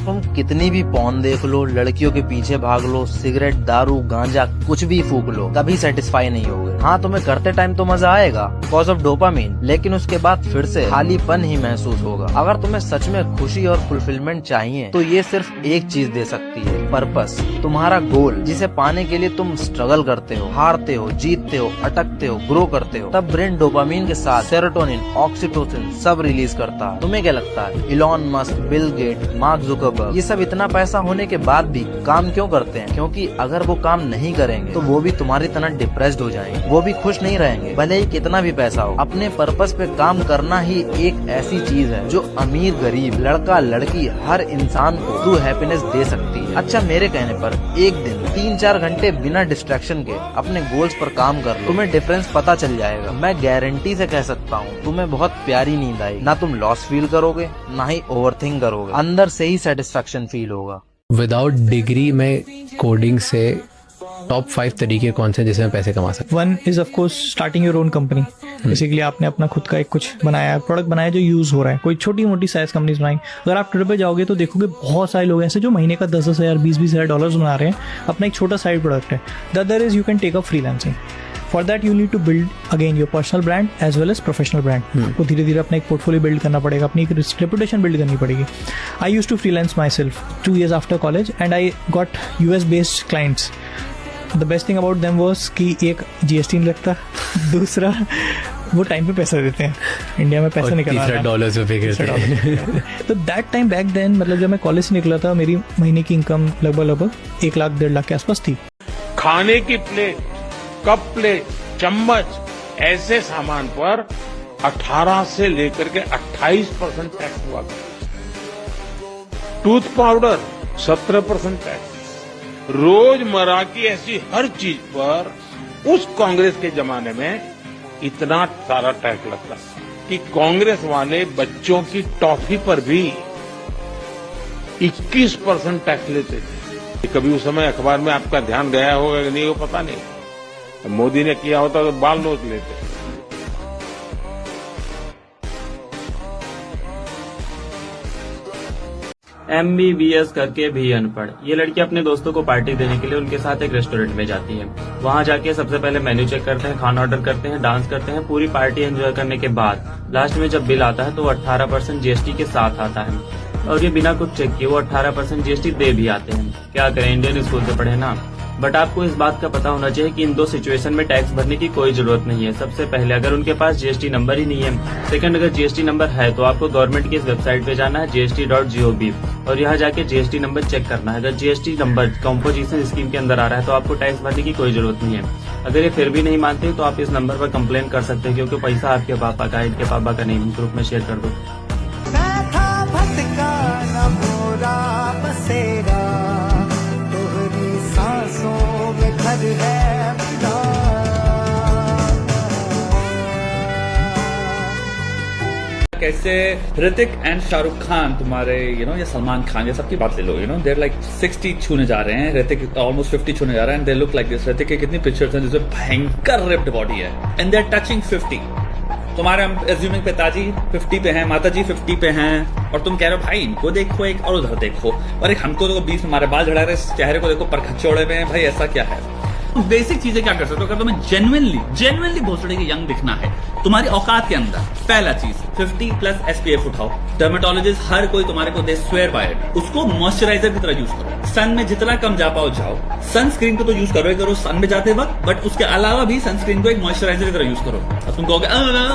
तुम कितनी भी पॉर्न देख लो, लड़कियों के पीछे भाग लो, सिगरेट दारू गांजा कुछ भी फूक लो, कभी सेटिस्फाई नहीं होगे। हाँ तुम्हें करते टाइम तो मजा आएगा बिकॉज ऑफ डोपामिन, लेकिन उसके बाद फिर से खालीपन ही महसूस होगा। अगर तुम्हें सच में खुशी और फुलफिलमेंट चाहिए तो ये सिर्फ एक चीज दे सकती है, पर्पस, तुम्हारा गोल, जिसे पाने के लिए तुम स्ट्रगल करते हो, हारते हो, जीतते हो, अटकते हो, ग्रो करते हो। तब ब्रेन डोपामिन के साथ सेरोटोनिन, ऑक्सीटोसिन सब रिलीज करता है। तुम्हें क्या लगता है Elon Musk, Bill Gate, Mark Zuckerberg ये सब इतना पैसा होने के बाद भी काम क्यों करते हैं? क्योंकि अगर वो काम नहीं करेंगे तो वो भी तुम्हारी तरह डिप्रेस्ड हो जाएंगे, वो भी खुश नहीं रहेंगे भले ही कितना भी पैसा हो। अपने पर्पस पे काम करना ही एक ऐसी चीज है जो अमीर गरीब, लड़का लड़की हर इंसान को ट्रू हैप्पीनेस दे सकती है। अच्छा मेरे कहने पर एक दिन 3-4 घंटे बिना डिस्ट्रैक्शन के अपने गोल्स पर काम कर लो, तुम्हें डिफरेंस पता चल जाएगा। मैं गारंटी से कह सकता हूँ तुम्हें बहुत प्यारी नींद आएगी, ना तुम लॉस फील करोगे ना ही ओवरथिंक करोगे, अंदर से ही सेटिस्फेक्शन फील होगा। विदाउट डिग्री में कोडिंग से टॉप 5 तरीके कौन से जिसमें पैसे कमा सकते? One is of course starting your own company. Basically आपने अपना खुद का एक कुछ बनाया है, प्रोडक्ट बनाया जो यूज हो रहा है। कोई छोटी मोटी साइज कंपनीज बनाई, अगर आप ट्विटर पे जाओगे तो देखोगे बहुत सारे लोग ऐसे जो महीने का 10,000 20,000 डॉलर बना रहे हैं, अपना एक छोटा साइड प्रोडक्ट है। The other is you can take up freelancing. For that you need to build again your personal brand as well as professional brand. आपको धीरे धीरे अपना एक पोर्टफोलियो बिल्ड करना पड़ेगा, अपनी एक रेपुटेशन बिल्ड करनी पड़ेगी। I used to freelance myself 2 years after college and I got US based clients. The best thing about them was कि एक GST नहीं लगता, दूसरा वो टाइम पे पैसा देते हैं, इंडिया में पैसा निकलना है $डॉलर्स पे करते हैं। तो दैट टाइम बैक देन, मतलब जब मैं कॉलेज से निकला था मेरी महीने की इनकम लगभग 1 लाख 1.5 लाख के आसपास थी। खाने की प्लेट, कप प्लेट, चम्मच ऐसे सामान पर 18 से लेकर के 28% टैक्स हुआ करता। Tooth powder 17% tax. रोजमर्रा की ऐसी हर चीज पर उस कांग्रेस के जमाने में इतना सारा टैक्स लगता कि कांग्रेस वाले बच्चों की टॉफी पर भी 21% टैक्स लेते थे। कभी उस समय अखबार में आपका ध्यान गया होगा कि नहीं वो पता नहीं, मोदी ने किया होता तो बाल नोच लेते। MBBS करके भी अनपढ़ ये लड़की अपने दोस्तों को पार्टी देने के लिए उनके साथ एक रेस्टोरेंट में जाती है। वहां जाके सबसे पहले मेन्यू चेक करते हैं, खाना ऑर्डर करते हैं, डांस करते हैं, पूरी पार्टी एंजॉय करने के बाद लास्ट में जब बिल आता है तो 18% GST के साथ आता है। और ये बिना कुछ चेक किए वो 18% GST दे भी आते हैं। क्या करें, इंडियन स्कूल से पढ़े ना। बट आपको इस बात का पता होना चाहिए कि इन दो सिचुएशन में टैक्स भरने की कोई जरूरत नहीं है। सबसे पहले अगर उनके पास GST नंबर ही नहीं है, सेकंड अगर GST नंबर है तो आपको गवर्नमेंट की इस वेबसाइट पे जाना है gst.gov और यहाँ जाके GST नंबर चेक करना है। अगर GST नंबर कंपोजिशन स्कीम के अंदर आ रहा है तो आपको टैक्स भरने की कोई जरूरत नहीं है। अगर ये फिर भी नहीं मानते तो आप इस नंबर पर कंप्लेन कर सकते हैं, क्योंकि पैसा आपके पापा का, इनके पापा का नहीं। ग्रुप में शेयर कर दो। कैसे ऋतिक एंड शाहरुख खान तुम्हारे या सलमान खान, ये सबकी बात ले लो, देर लाइक 60 छूने जा रहे हैं, ऋतिक ऑलमोस्ट 50 छूने जा रहे हैं, they look like this. Hrithik के कितनी पिक्चर्स हैं जिसमें भयंकर रिप्ड बॉडी है एंड दे आर टचिंग 50। तुम्हारे हम एज्यूमिंग पिताजी 50 पे हैं, माताजी 50 पे हैं, और तुम कह रहे हो भाई इनको देखो एक और उधर देखो, और एक हमको देखो 20 में हमारे बाल झड़ा रहे, चेहरे को देखो परखच्चे उड़े हुए हैं, भाई ऐसा क्या है। बेसिक चीजें क्या कर सकते हो, अगर तुम्हें जेन्युइनली भोसड़ी के यंग दिखना है तुम्हारी औकात के अंदर, पहला चीज 50+ SPF उठाओ। डर्मेटोलॉजिस्ट हर कोई तुम्हारे को दे स्वेयर बाय इट, उसको मॉइस्चराइजर की तरह यूज करो। सन में जितना कम जा पाओ जाओ, सनस्क्रीन को तो यूज करो सन में जाते वक्त, बट उसके अलावा भी सनस्क्रीन को एक मॉइस्चराइजर की तरह यूज करो। अब तुम कहोगे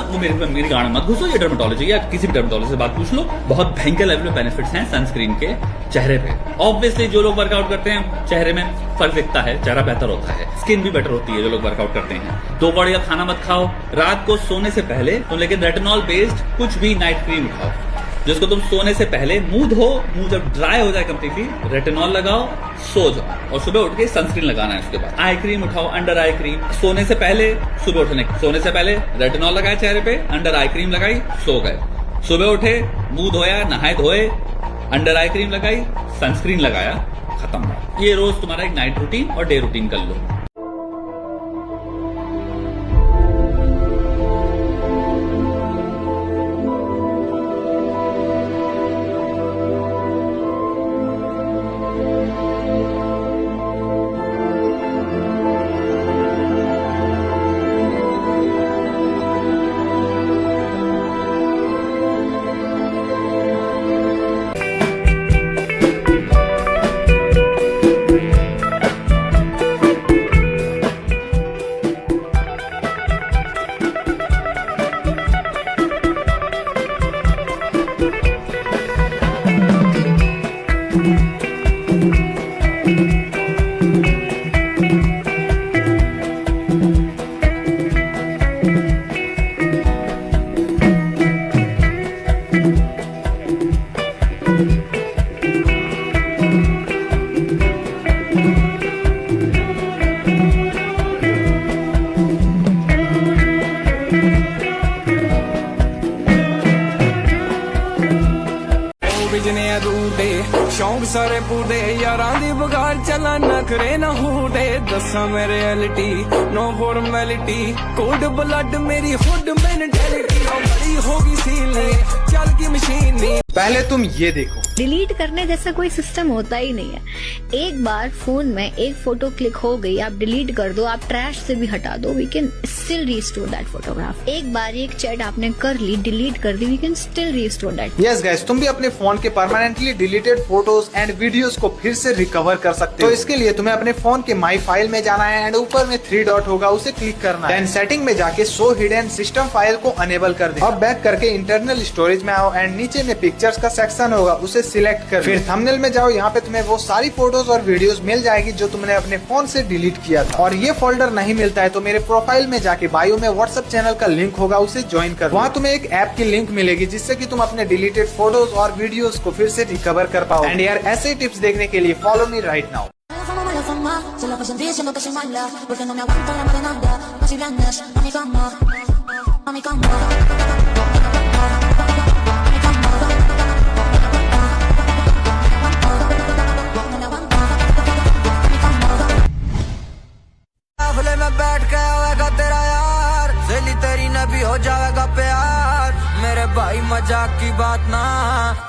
वो मेरी गाड़ मत घुसो, ये डर्मेटोलॉजी या किसी भी डर्मेटोलॉजिस्ट से बात पूछ लो, बहुत भयंकर लेवल में बेनिफिट्स हैं सनस्क्रीन के चेहरे पे। ऑब्वियसली जो लोग वर्कआउट करते हैं चेहरे में फर्क दिखता है, चेहरा बेहतर होता है, स्किन भी बेटर होती है जो लोग वर्कआउट करते हैं। 2 बड़े खाना मत खाओ, रात को सोने से पहले तुम लेकिन रेटिनॉल बेस्ड कुछ भी नाइट क्रीम उठाओ, जिसको तुम सोने से पहले मुंह धो, मुंह जब ड्राई हो जाए कंप्लीटली, रेटिनॉल लगाओ, सो जाओ, और सुबह उठ के सनस्क्रीन लगाना है। उसके बाद आई क्रीम उठाओ, अंडर आई क्रीम, सोने से पहले, सुबह उठने सोने से पहले रेटिनॉल लगाए चेहरे पे, अंडर आई क्रीम लगाई, सो गए। सुबह उठे, मुंह धोया, नहाए धोए, अंडर आई क्रीम लगाई, सनस्क्रीन लगाया, खत्म। ये रोज तुम्हारा एक नाइट रूटीन और डे रूटीन कर लो। शौक सारे पूरे यारां दी बगाड़ चला नखरे ना हूडे दसा मैं रियलिटी नो फॉर्मेलिटी कोड ब्लड मेरी हुड मेंटेलिटी बड़ी होगी सीली चल की मशीन नी। पहले तुम ये देखो, डिलीट करने जैसा कोई सिस्टम होता ही नहीं है। एक बार फोन में एक फोटो क्लिक हो गई, आप डिलीट कर दो, आप ट्रैश से भी हटा दो, we can still restore that photograph. एक बार एक चैट आपने कर ली, डिलीट कर दी, we can still restore that. Yes guys, तुम भी अपने फोन के permanently deleted photos and videos को फिर से रिकवर कर सकते हो। तो इसके लिए तुम्हें अपने फोन के माई फाइल में जाना है एंड ऊपर में 3 डॉट होगा, उसे क्लिक करना है। देन सेटिंग में जाके शो हिडन सिस्टम फाइल को अनेबल कर दे और बैक करके इंटरनल स्टोरेज में आओ एंड नीचे में पिक्चर्स का सेक्शन होगा, उसे सिलेक्ट कर। फिर थंबनेल में जाओ, यहाँ पे तुम्हें वो सारी फोटोज और वीडियोस मिल जाएगी जो तुमने अपने फोन से डिलीट किया था। और ये फोल्डर नहीं मिलता है तो मेरे प्रोफाइल में जाके बायो में व्हाट्सएप चैनल का लिंक होगा, उसे ज्वाइन कर। वहाँ तुम्हें एक ऐप की लिंक मिलेगी जिससे कि तुम अपने डिलीटेड फोटोज और वीडियोस को फिर से रिकवर कर पाओ। एंड यार ऐसे टिप्स देखने के लिए फॉलो मी राइट नाउ। में बैठ के आवेगा तेरा यार, सहेली तेरी ने भी हो जाएगा प्यार। मेरे भाई मजाक की बात ना,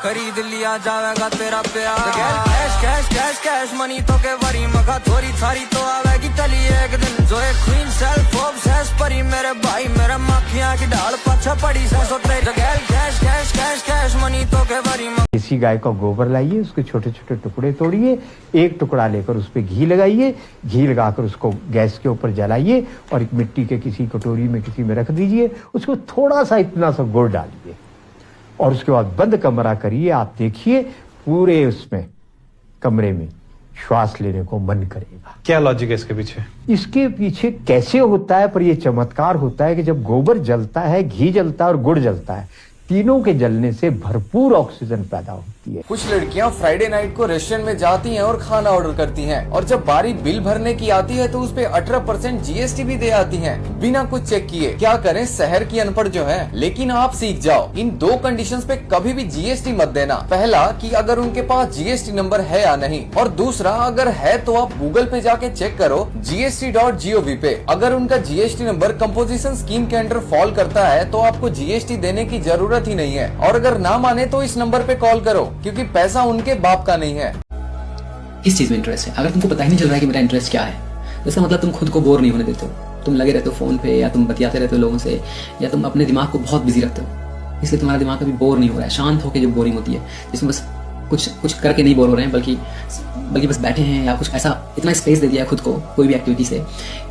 खरीद लिया जाएगा तेरा प्यार। Cash cash cash cash money तो के वरी मगा थोड़ी थारी तो आवेगी तली एक दिन। जो एक क्वीन सेल्फ ऑब्सेस परी मेरे भाई मेरे मक्खियां की ढाल पछा पड़ी सो तेरी। Cash cash cash cash money तो के वरी देसी गाय का गोबर लाइए, उसके छोटे छोटे टुकड़े तोड़िए, एक टुकड़ा लेकर उस पर घी लगाइए, घी लगाकर उसको गैस के ऊपर जलाइए और एक मिट्टी के किसी कटोरी में किसी में रख दीजिए, उसको थोड़ा सा इतना सा गुड़ डालिए और उसके बाद बंद कमरा करिए। आप देखिए पूरे उसमें कमरे में श्वास लेने को मन करेगा। क्या लॉजिक है इसके पीछे? इसके पीछे कैसे होता है, पर यह चमत्कार होता है कि जब गोबर जलता है, घी जलता है और गुड़ जलता है, तीनों के जलने से भरपूर ऑक्सीजन पैदा होती है। कुछ लड़कियां फ्राइडे नाइट को रेस्टोरेंट में जाती हैं और खाना ऑर्डर करती हैं और जब बारी बिल भरने की आती है तो उस पे 18% जीएसटी भी दे आती हैं बिना कुछ चेक किए। क्या करें शहर की अनपढ़ जो है। लेकिन आप सीख जाओ, इन 2 कंडीशंस पे कभी भी जीएसटी मत देना। पहला कि अगर उनके पास जीएसटी नंबर है या नहीं, और दूसरा अगर है तो आप गूगल पे जाके चेक करो gst.gov पे। अगर उनका जीएसटी नंबर कंपोजिशन स्कीम के अंडर फॉल करता है तो आपको जीएसटी देने की जरूरत ही नहीं है। और अगर ना माने तो इस नंबर पे कॉल करो, क्योंकि पैसा उनके बाप का नहीं है। किस चीज में इंटरेस्ट है? अगर तुमको पता ही नहीं चल रहा है कि मेरा इंटरेस्ट क्या है, तो इसका मतलब तुम खुद को बोर नहीं होने देते हो। तुम लगे रहते हो फोन पे, या तुम बतियाते रहते हो लोगों से, या तुम अपने दिमाग को बहुत बिजी रखते हो, इसलिए तुम्हारा दिमाग कभी बोर नहीं हो रहा है। शांत होकर जब बोरिंग होती है, जिसमें बस कुछ करके नहीं बोर हो रहे हैं, बल्कि बस बैठे हैं, या कुछ ऐसा इतना स्पेस दे दिया है खुद को कोई भी एक्टिविटी से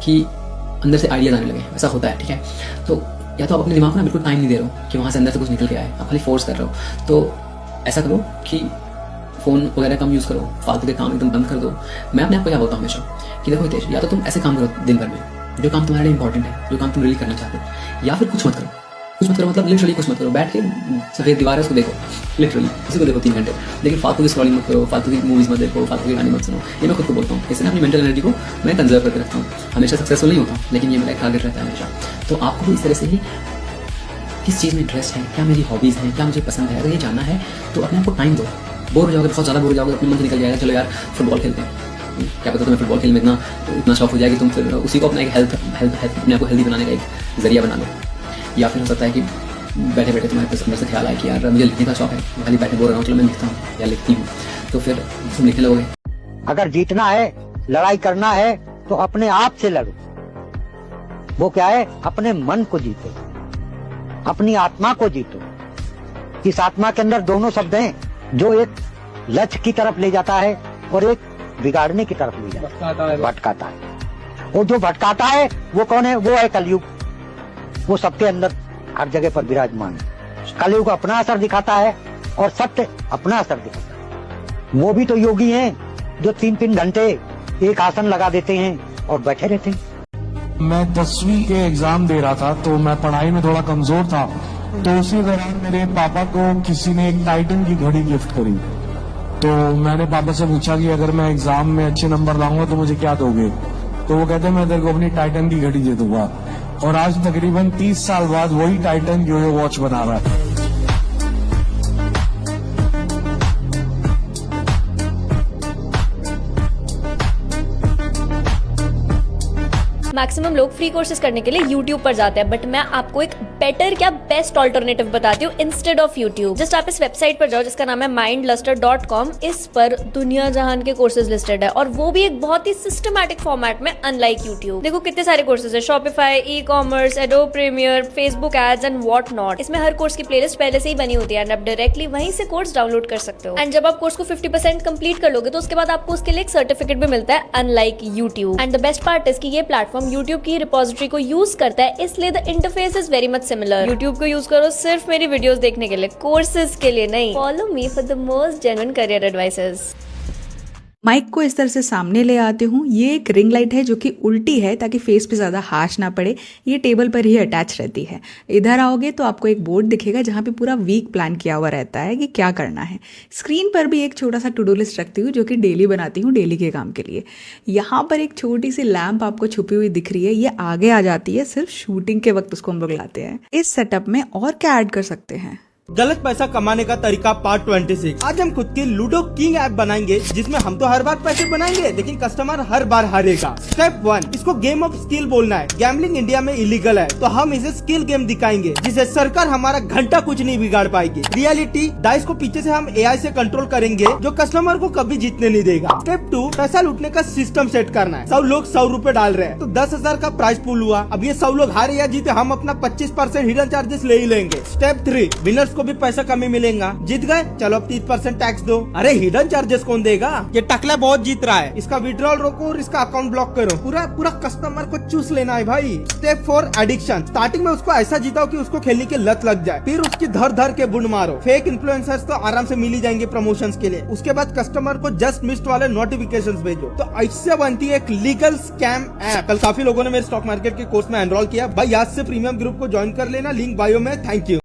कि अंदर से आइडियाज आने लगे। ऐसा होता है, ठीक है। तो या तो आप अपने दिमाग को ना बिल्कुल टाइम नहीं दे रहे हो कि वहाँ से अंदर से कुछ निकल के आए, आप खाली फोर्स कर रहे हो। तो ऐसा करो कि फोन वगैरह कम यूज़ करो, फालतू के काम एकदम बंद कर दो। मैं अपने आप को क्या बोलता हूँ हमेशा कि देखो हितेश, या तो तुम ऐसे काम करो दिन भर में जो काम तुम्हारे लिए इंपॉर्टेंट है, जो काम तुम रियली करना चाहते हो, या फिर कुछ मत करो। कुछ मत करो मतलब लिटरली कुछ मत करो। बैठ के सफेद दीवार है उसको देखो, लिटरली इसी को देखो 3 घंटे। लेकिन फालतू की स्क्रॉलिंग मत करो, फालतू की मूवीज मत देखो, फालतू के गाने मत सुनो। ये मैं खुद को बोलता हूँ। इससे अपनी मेंटल एनर्जी को मैं कंजर्व करके रखता हूँ। हमेशा सक्सेसफुल नहीं होता, लेकिन ये मेरा एक टारगेट रहता है हमेशा। तो आपको भी इस तरह से ही किस चीज़ में इंटरेस्ट है, क्या मेरी हॉबीज़ हैं, क्या मुझे पसंद है, अगर ये जानना है तो अपने आप को टाइम दो। बोर हो जाओगे, बहुत ज़्यादा बोर हो जाओगे, अपने मन से निकल जाएगा, चलो यार फुटबॉल खेलते हैं। क्या पता तुम्हें फुटबॉल खेलने में इतना शौक हो जाए कि तुम फिर उसी को अपना एक हेल्थ अपने आप को हेल्दी बनाने का एक जरिया बना लो। या फिर हो सकता है कि बैठे बैठे तुम्हारे पास अंदर से ख्याल आए कि यार मुझे लिखने का शौक है, खाली बैठे बोर रहा हूँ, चलो मैं लिखता हूँ या लिखती हूँ, तो फिर तुम लिखने लगोगे। अगर जीतना है, लड़ाई करना है तो अपने आप से लड़ो। वो क्या है, अपने मन को जीतो, अपनी आत्मा को जीतो। इस आत्मा के अंदर दोनों शब्द हैं, जो एक लक्ष्य की तरफ ले जाता है और एक बिगाड़ने की तरफ ले जाता है, भटकाता है। और जो भटकाता है वो कौन है? वो है कलयुग। वो सबके अंदर हर जगह पर विराजमान है। कलयुग अपना असर दिखाता है और सत्य अपना असर दिखाता है। वो भी तो योगी हैं जो 3-3 घंटे एक आसन लगा देते हैं और बैठे रहते हैं। मैं 10वीं के एग्जाम दे रहा था, तो मैं पढ़ाई में थोड़ा कमजोर था। तो उसी दौरान मेरे पापा को किसी ने एक टाइटन की घड़ी गिफ्ट करी। तो मैंने पापा से पूछा कि अगर मैं एग्जाम में अच्छे नंबर लाऊंगा तो मुझे क्या दोगे? तो वो कहते मैं तेरे को अपनी टाइटन की घड़ी दे दूंगा। और आज तकरीबन 30 साल बाद वही टाइटन योयो वॉच बना रहा है। मैक्सिमम लोग फ्री कोर्सेज करने के लिए YouTube पर जाते हैं, बट मैं आपको एक बेटर क्या बेस्ट ऑल्टरनेटिव बताती हूँ इंस्टेड ऑफ YouTube। जस्ट आप इस वेबसाइट पर जाओ जिसका नाम है mindluster.com। इस पर दुनिया जहान के कोर्सेज लिस्टेड है, और वो भी एक बहुत ही सिस्टमैटिक फॉर्मेट में, अनलाइक YouTube। देखो कितने सारे कोर्सेज है, Shopify, e-commerce, Adobe Premiere, Facebook ads and what not. इसमें हर कोर्स की प्लेलिस्ट पहले से ही बनी होती है एंड आप डायरेक्टली वहीं से कोर्स डाउनलोड कर सकते हो। एंड जब आप कोर्स को 50% कंप्लीट कर लोगे तो उसके बाद आपको उसके लिए एक सर्टिफिकेट भी मिलता है, unlike YouTube। And the best part is कि ये प्लेटफॉर्म YouTube की रिपोजिटरी को यूज करता है, इसलिए the interface is very much similar. YouTube को यूज करो सिर्फ मेरी वीडियोस देखने के लिए, कोर्सेज के लिए नहीं। Follow me for the most genuine career advices. Mike को इस तरह से सामने ले आती हूँ। ये एक रिंग लाइट है जो कि उल्टी है ताकि फेस पे ज़्यादा हाश ना पड़े। ये टेबल पर ही अटैच रहती है। इधर आओगे तो आपको एक बोर्ड दिखेगा जहाँ पे पूरा वीक प्लान किया हुआ रहता है कि क्या करना है। स्क्रीन पर भी एक छोटा सा टू डू लिस्ट रखती हूँ जो कि डेली बनाती हूँ, डेली के काम के लिए। यहाँ पर एक छोटी सी लैम्प आपको छुपी हुई दिख रही है, ये आगे आ जाती है सिर्फ शूटिंग के वक्त, उसको हम लोग लाते हैं। इस सेटअप में और क्या ऐड कर सकते हैं? गलत पैसा कमाने का तरीका पार्ट 26। आज हम खुद के लूडो किंग ऐप बनाएंगे जिसमें हम तो हर बार पैसे बनाएंगे लेकिन कस्टमर हर बार हारेगा। स्टेप 1, इसको गेम ऑफ स्किल बोलना है। गैम्बलिंग इंडिया में इलीगल है तो हम इसे स्किल गेम दिखाएंगे जिसे सरकार हमारा घंटा कुछ नहीं बिगाड़ पाएगी। रियलिटी, डाइस को पीछे से हम AI से कंट्रोल करेंगे जो कस्टमर को कभी जीतने नहीं देगा। स्टेप 2, पैसा लूटने का सिस्टम सेट करना है। 100 लोग 100 रुपए डाल रहे हैं तो 10,000 का प्राइस पूल हुआ। अब ये 100 लोग हारे या जीते हम अपना 25% हिडन चार्जेस ले ही लेंगे। स्टेप 3, विनर्स को भी पैसा कमी मिलेगा। जीत गए, चलो अब 30% टैक्स दो। अरे हिडन चार्जेस कौन देगा? ये टकला बहुत जीत रहा है, इसका विड्रॉल रोको और इसका अकाउंट ब्लॉक करो। पूरा कस्टमर को चूस लेना है भाई। Step 4 addiction. स्टार्टिंग में उसको ऐसा जीताओ कि उसको खेलने की लत लग जाए, फिर उसकी धर के बुंड मारो। फेक इन्फ्लुएंसर्स तो आराम से मिल ही जाएंगे प्रमोशंस के लिए। उसके बाद कस्टमर को जस्ट मिस्ड वाले नोटिफिकेशंस भेजो। तो ऐसे बनती है एक लीगल स्कैम ऐप। कल काफी लोगों ने मेरे स्टॉक मार्केट के कोर्स में एनरोल किया भाई, आज से प्रीमियम ग्रुप को ज्वाइन कर लेना, लिंक बायो में। Thank you.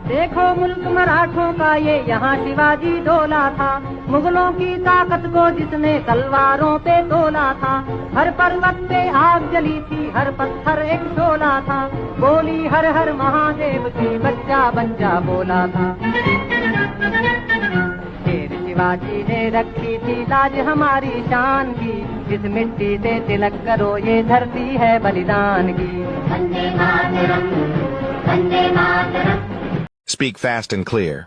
देखो मुल्क मराठों का ये यहाँ शिवाजी डोला था, मुगलों की ताकत को जिसने तलवारों पे तोला था। हर पर्वत पे आग जली थी, हर पत्थर एक शोला था, बोली हर हर महादेव की बच्चा बच्चा बोला था। शेर शिवाजी ने रखी थी लाज हमारी शान की, इस मिट्टी से तिलक करो ये धरती है बलिदान की। Vande Mataram, Vande Mataram. Speak fast and clear.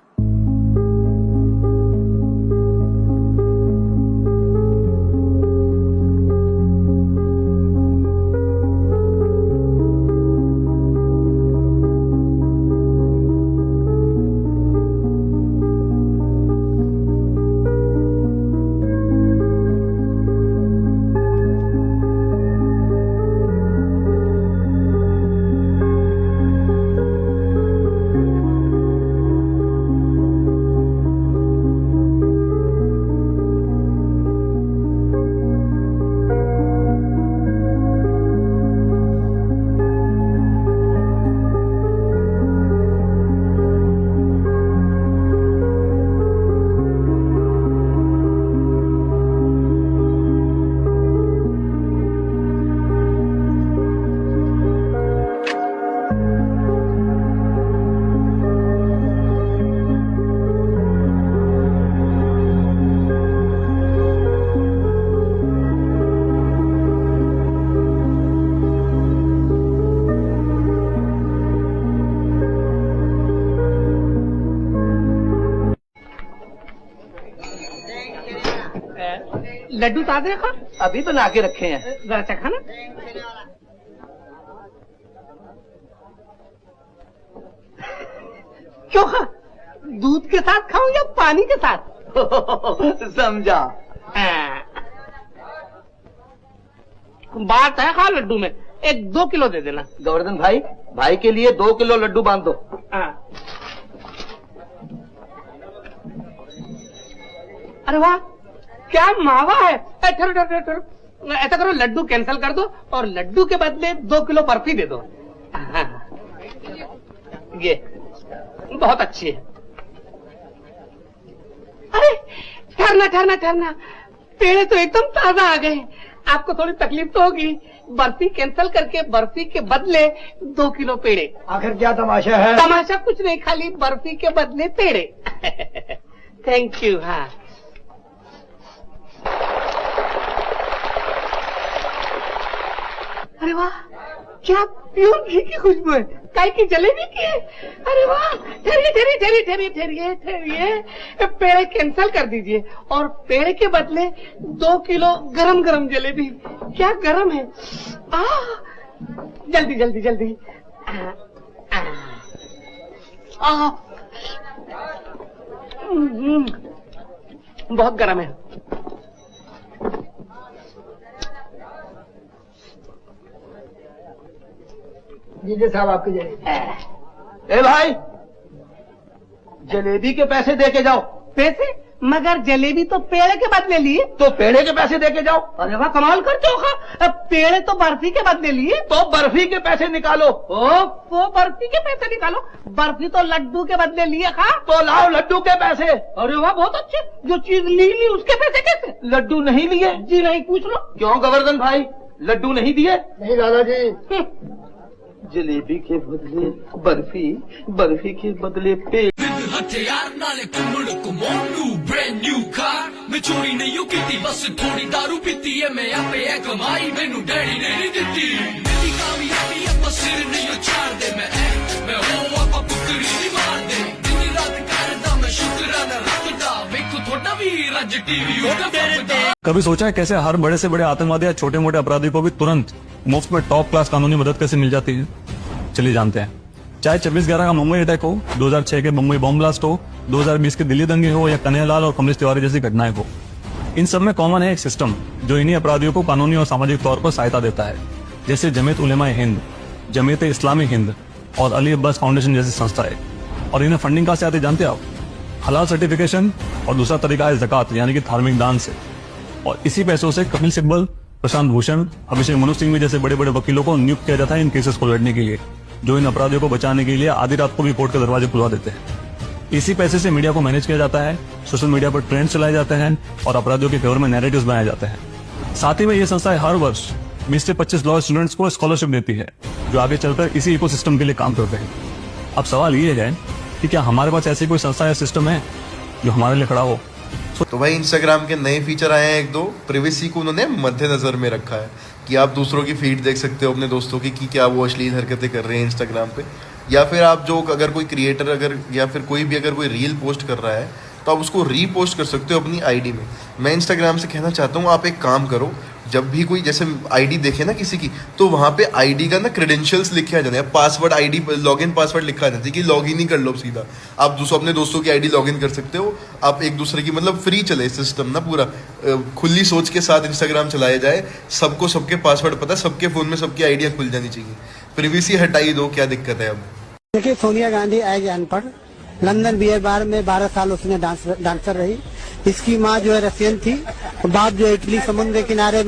Laddu ताजे खा, अभी बना के रखे हैं, जरा चखा ना। क्यों खा? दूध के साथ खाऊं या पानी के साथ? समझा। बात है खा लड्डू में, 1-2 किलो दे देना। गोवर्धन भाई, भाई के लिए 2 किलो लड्डू बांध दो। अरे वाह, क्या मावा है। ठहरो, ऐसा करो लड्डू कैंसिल कर दो और लड्डू के बदले 2 किलो बर्फी दे दो। ये बहुत अच्छी है। अरे ठहरना, पेड़े तो एकदम ताजा आ गए। आपको थोड़ी तकलीफ तो होगी, बर्फी कैंसिल करके बर्फी के बदले 2 किलो पेड़े। आखिर क्या तमाशा है? तमाशा कुछ नहीं, खाली बर्फी के बदले पेड़े। Thank you. हाँ, अरे वाह, क्या प्योर घी की खुशबू है। काय की जलेबी की है। अरे वाह, ठहरिए, पेड़े कैंसिल कर दीजिए और पेड़े के बदले 2 किलो गरम गरम जलेबी। क्या गरम है। जल्दी। बहुत गरम है। दीजिए साहब आपकी जलेबी। ए भाई, जलेबी के पैसे दे के जाओ। पैसे? मगर जलेबी तो पेड़े के बदले लिए। तो पेड़े के पैसे दे के जाओ। अरे वाह, कमाल करते हो। पेड़े तो बर्फी के बदले लिए। तो बर्फी के पैसे निकालो। वो बर्फी के पैसे निकालो। बर्फी तो लड्डू के बदले लिए। तो लाओ लड्डू के पैसे। अरे वाह, बहुत अच्छे। जो चीज ली उसके पैसे कैसे? लड्डू नहीं लिए? जी नहीं, पूछ लो। क्यों गोवर्धन भाई, लड्डू नहीं दिए? नहीं दादाजी। जलेबी के बदले बर्फी, बर्फी के बदले पेड़। हथियार नाले कुमड़ को ब्रांड न्यू कार मैं चोरी नहीं हूँ की बस थोड़ी दारू पीती है मैं यहाँ पे है कमाई मैनू डैडी ने नहीं दिती मेरी कामयाबी अब सिर नहीं उछाड़ दे मैं हूँ आप पुत्री नहीं मार दे दिन रात करदा मैं शुक्राना रखदा वेखो थोड़ा भी रज टीवी उठा कभी सोचा है कैसे हर बड़े से बड़े आतंकवादी या छोटे मोटे अपराधी को भी तुरंत मुफ्त में टॉप क्लास कानूनी मदद कैसे मिल जाती है? चलिए जानते हैं। चाहे 26/11 का मुंबई अटैक हो, 2006 के मुंबई बॉम्ब ब्लास्ट हो, 2020 के दिल्ली दंगे हो या कन्हैयालाल और कमलेश तिवारी जैसी घटनाएं हो, इन सब में कॉमन है एक सिस्टम जो इन्हीं अपराधियों को कानूनी और सामाजिक तौर पर सहायता देता है, जैसे जमीयत उलेमा हिंद, जमीयत इस्लामी हिंद और अली अब्बास फाउंडेशन जैसी संस्थाएं। और इन्हें फंडिंग कहाँ से आती जानते आप? हलाल सर्टिफिकेशन और दूसरा तरीका है ज़कात यानी कि धार्मिक दान से। और इसी पैसों से कपिल सिब्बल, प्रशांत भूषण, अभिषेक मनु सिंह जैसे बड़े बड़े वकीलों को नियुक्त किया जाता है इन केसेस को लड़ने के लिए, जो इन अपराधियों को बचाने के लिए आधी रात को भी कोर्ट के दरवाजे खुलवा देते हैं। इसी पैसे से मीडिया को मैनेज किया जाता है, सोशल मीडिया पर ट्रेंड चलाए जाते हैं और अपराधियों के फेवर में नैरेटिव्स बनाए जाते हैं। साथ ही में ये संस्थाएं हर वर्ष 20 से 25 लॉ स्टूडेंट्स को स्कॉलरशिप देती है, जो आगे चलकर इसी इकोसिस्टम के लिए काम करते हैं। अब सवाल ये है कि क्या हमारे पास ऐसी कोई संस्था या सिस्टम है जो हमारे लिए खड़ा हो? तो भाई इंस्टाग्राम के नए फीचर आए हैं एक दो। प्रिवेसी को उन्होंने मद्देनजर में रखा है कि आप दूसरों की फीड देख सकते हो अपने दोस्तों की कि क्या वो अश्लील हरकतें कर रहे हैं इंस्टाग्राम पे, या फिर आप जो अगर कोई क्रिएटर अगर या फिर कोई भी अगर कोई रील पोस्ट कर रहा है तो आप उसको रीपोस्ट कर सकते हो अपनी आईडी में। मैं इंस्टाग्राम से कहना चाहता हूँ आप एक काम करो, जब भी कोई जैसे आईडी देखे ना किसी की, तो वहाँ पे आईडी का ना क्रेडेंशियल्स लिखे आ जाते हैं, पासवर्ड आईडी लॉगिन पासवर्ड लिखा आ जाता है कि लॉगिन ही कर लो सीधा। आप अपने दोस्तों की आईडी लॉगिन कर सकते हो, आप एक दूसरे की मतलब फ्री चले सिस्टम ना पूरा, खुली सोच के साथ इंस्टाग्राम चलाया जाए, सबको सबके पासवर्ड पता है, सबके फोन में सबकी आईडियाँ खुल जानी चाहिए। प्रिवेसी हटाई दो, क्या दिक्कत है अब? देखिए सोनिया गांधी एज अनपढ़ लंदन बियर बार में 12 साल उसने डांसर रही। इसकी माँ जो है रशियन थी, बाप जो इटली समुद्र के किनारे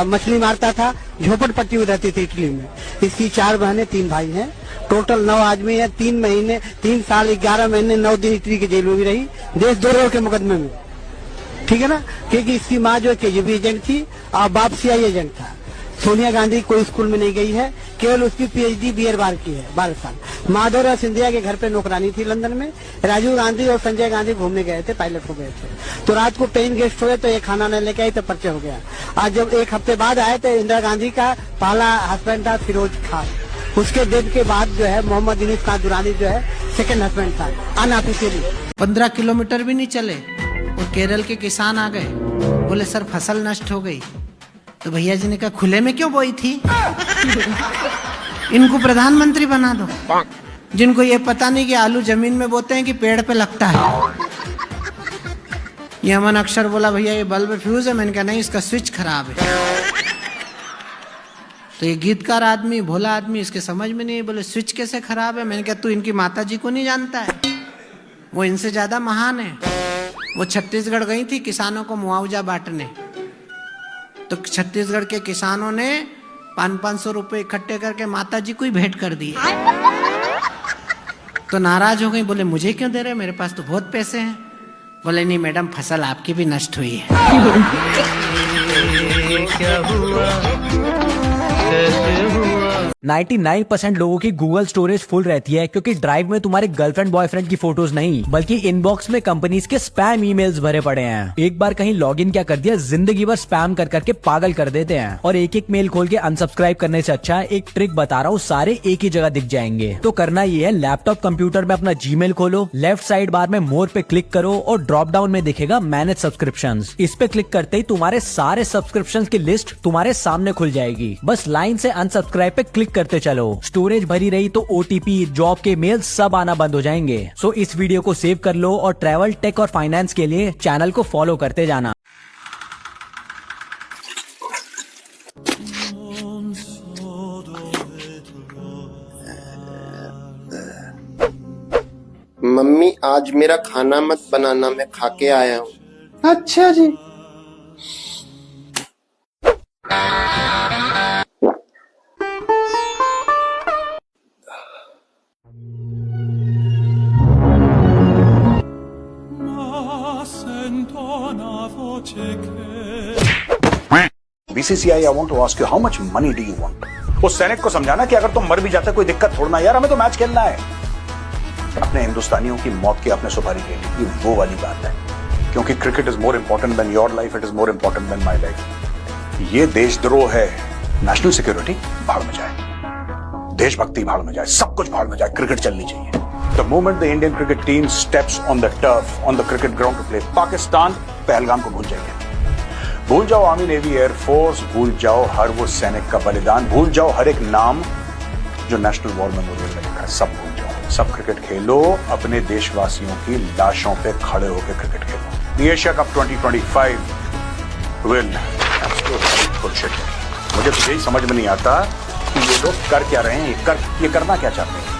मछली मारता था, झोपड़पट्टी में रहती थी इटली में। इसकी 4 बहनें 3 भाई हैं, टोटल 9 आदमी है। 3 साल 11 महीने 9 दिन इटली की जेल में भी रही, देशद्रोह के मुकदमे में, ठीक है ना, क्योंकि इसकी माँ जो केजीबी एजेंट थी और बाप सीआईए एजेंट था। सोनिया गांधी कोई स्कूल में नहीं गई है, केवल उसकी पीएचडी बियर बार की है 12 साल। माधवराव सिंधिया के घर पे नौकरानी थी लंदन में। राजीव गांधी और संजय गांधी घूमने गए थे, पायलट हो गए थे, तो रात को पेइंग गेस्ट हुए तो ये खाना नहीं लेके आई तो पर्चे हो गया। आज जब 1 हफ्ते बाद आए तो इंदिरा गांधी का पहला हस्बैंड था फिरोज खान, उसके डेथ के बाद जो है मोहम्मद इनीस खान दुरानी जो है सेकंड हस्बैंड था अनऑफिशियली। 15 किलोमीटर भी नहीं चले और केरल के किसान आ गए, बोले सर फसल नष्ट हो गई। तो भैया जी ने कहा खुले में क्यों बोई थी, इनको प्रधानमंत्री बना दो। जिनको ये पता नहीं कि आलू जमीन में बोते हैं कि पेड़ पे लगता है। ये अमन अक्षर बोला भैया ये बल्ब फ्यूज है, मैंने कहा नहीं इसका स्विच खराब है। तो ये गीतकार आदमी भोला आदमी इसके समझ में नहीं, बोले स्विच कैसे खराब है। मैंने कहा तू इनकी माता जी को नहीं जानता है, वो इनसे ज्यादा महान है। वो छत्तीसगढ़ गई थी किसानों को मुआवजा बांटने, तो छत्तीसगढ़ के किसानों ने 500-500 रुपए इकट्ठे करके माता जी को ही भेंट कर दिए। तो नाराज हो गई, बोले मुझे क्यों दे रहे, मेरे पास तो बहुत पैसे हैं। बोले नहीं मैडम फसल आपकी भी नष्ट हुई है। क्या हुआ? 99% लोगों की गूगल स्टोरेज फुल रहती है क्योंकि ड्राइव में तुम्हारे गर्लफ्रेंड बॉयफ्रेंड की फोटोज नहीं बल्कि इनबॉक्स में कंपनीज के स्पैम ईमेल्स भरे पड़े हैं। एक बार कहीं लॉगिन क्या कर दिया, जिंदगी भर स्पैम कर करके पागल कर देते हैं। और एक मेल खोल के अनसब्सक्राइब करने से अच्छा एक ट्रिक बता रहा हूँ, सारे एक ही जगह दिख जाएंगे। तो करना ये है, लैपटॉप कंप्यूटर में अपना जीमेल खोलो, लेफ्ट साइड बार में मोर पे क्लिक करो और ड्रॉप डाउन में दिखेगा मैनेज सब्सक्रिप्शंस। इस पे क्लिक करते ही तुम्हारे सारे सब्सक्रिप्शंस की लिस्ट तुम्हारे सामने खुल जाएगी। बस लाइन से अनसब्सक्राइब पे क्लिक करते चलो। स्टोरेज भरी रही तो ओटीपी, जॉब के मेल सब आना बंद हो जाएंगे। सो इस वीडियो को सेव कर लो और ट्रैवल, टेक और फाइनेंस के लिए चैनल को फॉलो करते जाना। मम्मी आज मेरा खाना मत बनाना, मैं खा के आया हूँ। अच्छा जी। BCCI, I want to ask you, how much money do you want? उस सैनिक को समझाना कि अगर तुम मर भी जाते कोई दिक्कत थोड़ा, यार हमें तो मैच खेलना है। अपने हिंदुस्तानियों की मौत की आपने सुपारी ले ली, वो वाली बात है। क्योंकि cricket is more important than your life, it is more important than my life. ये देशद्रोह है। नेशनल सिक्योरिटी भाड़ में जाए, देशभक्ति भाड़ में जाए, सब कुछ भाड़ में जाए, क्रिकेट चलनी चाहिए। The moment the Indian cricket team steps on the turf, on the cricket ground to play, Pakistan Pahalgam को भूल जाएंगे। भूल जाओ आर्मी, नेवी, एयरफोर्स, भूल जाओ हर वो सैनिक का बलिदान, भूल जाओ हर एक नाम जो नेशनल वॉर मेमोरियल में लिखा है, सब भूल जाओ। सब क्रिकेट खेलो, अपने देशवासियों की लाशों पे खड़े होकर cricket Khelo. The Asia cup 2025 will bullshit. मुझे तो यही समझ में नहीं आता कि ये लोग कर क्या रहे हैं, ये करना क्या चाहते हैं।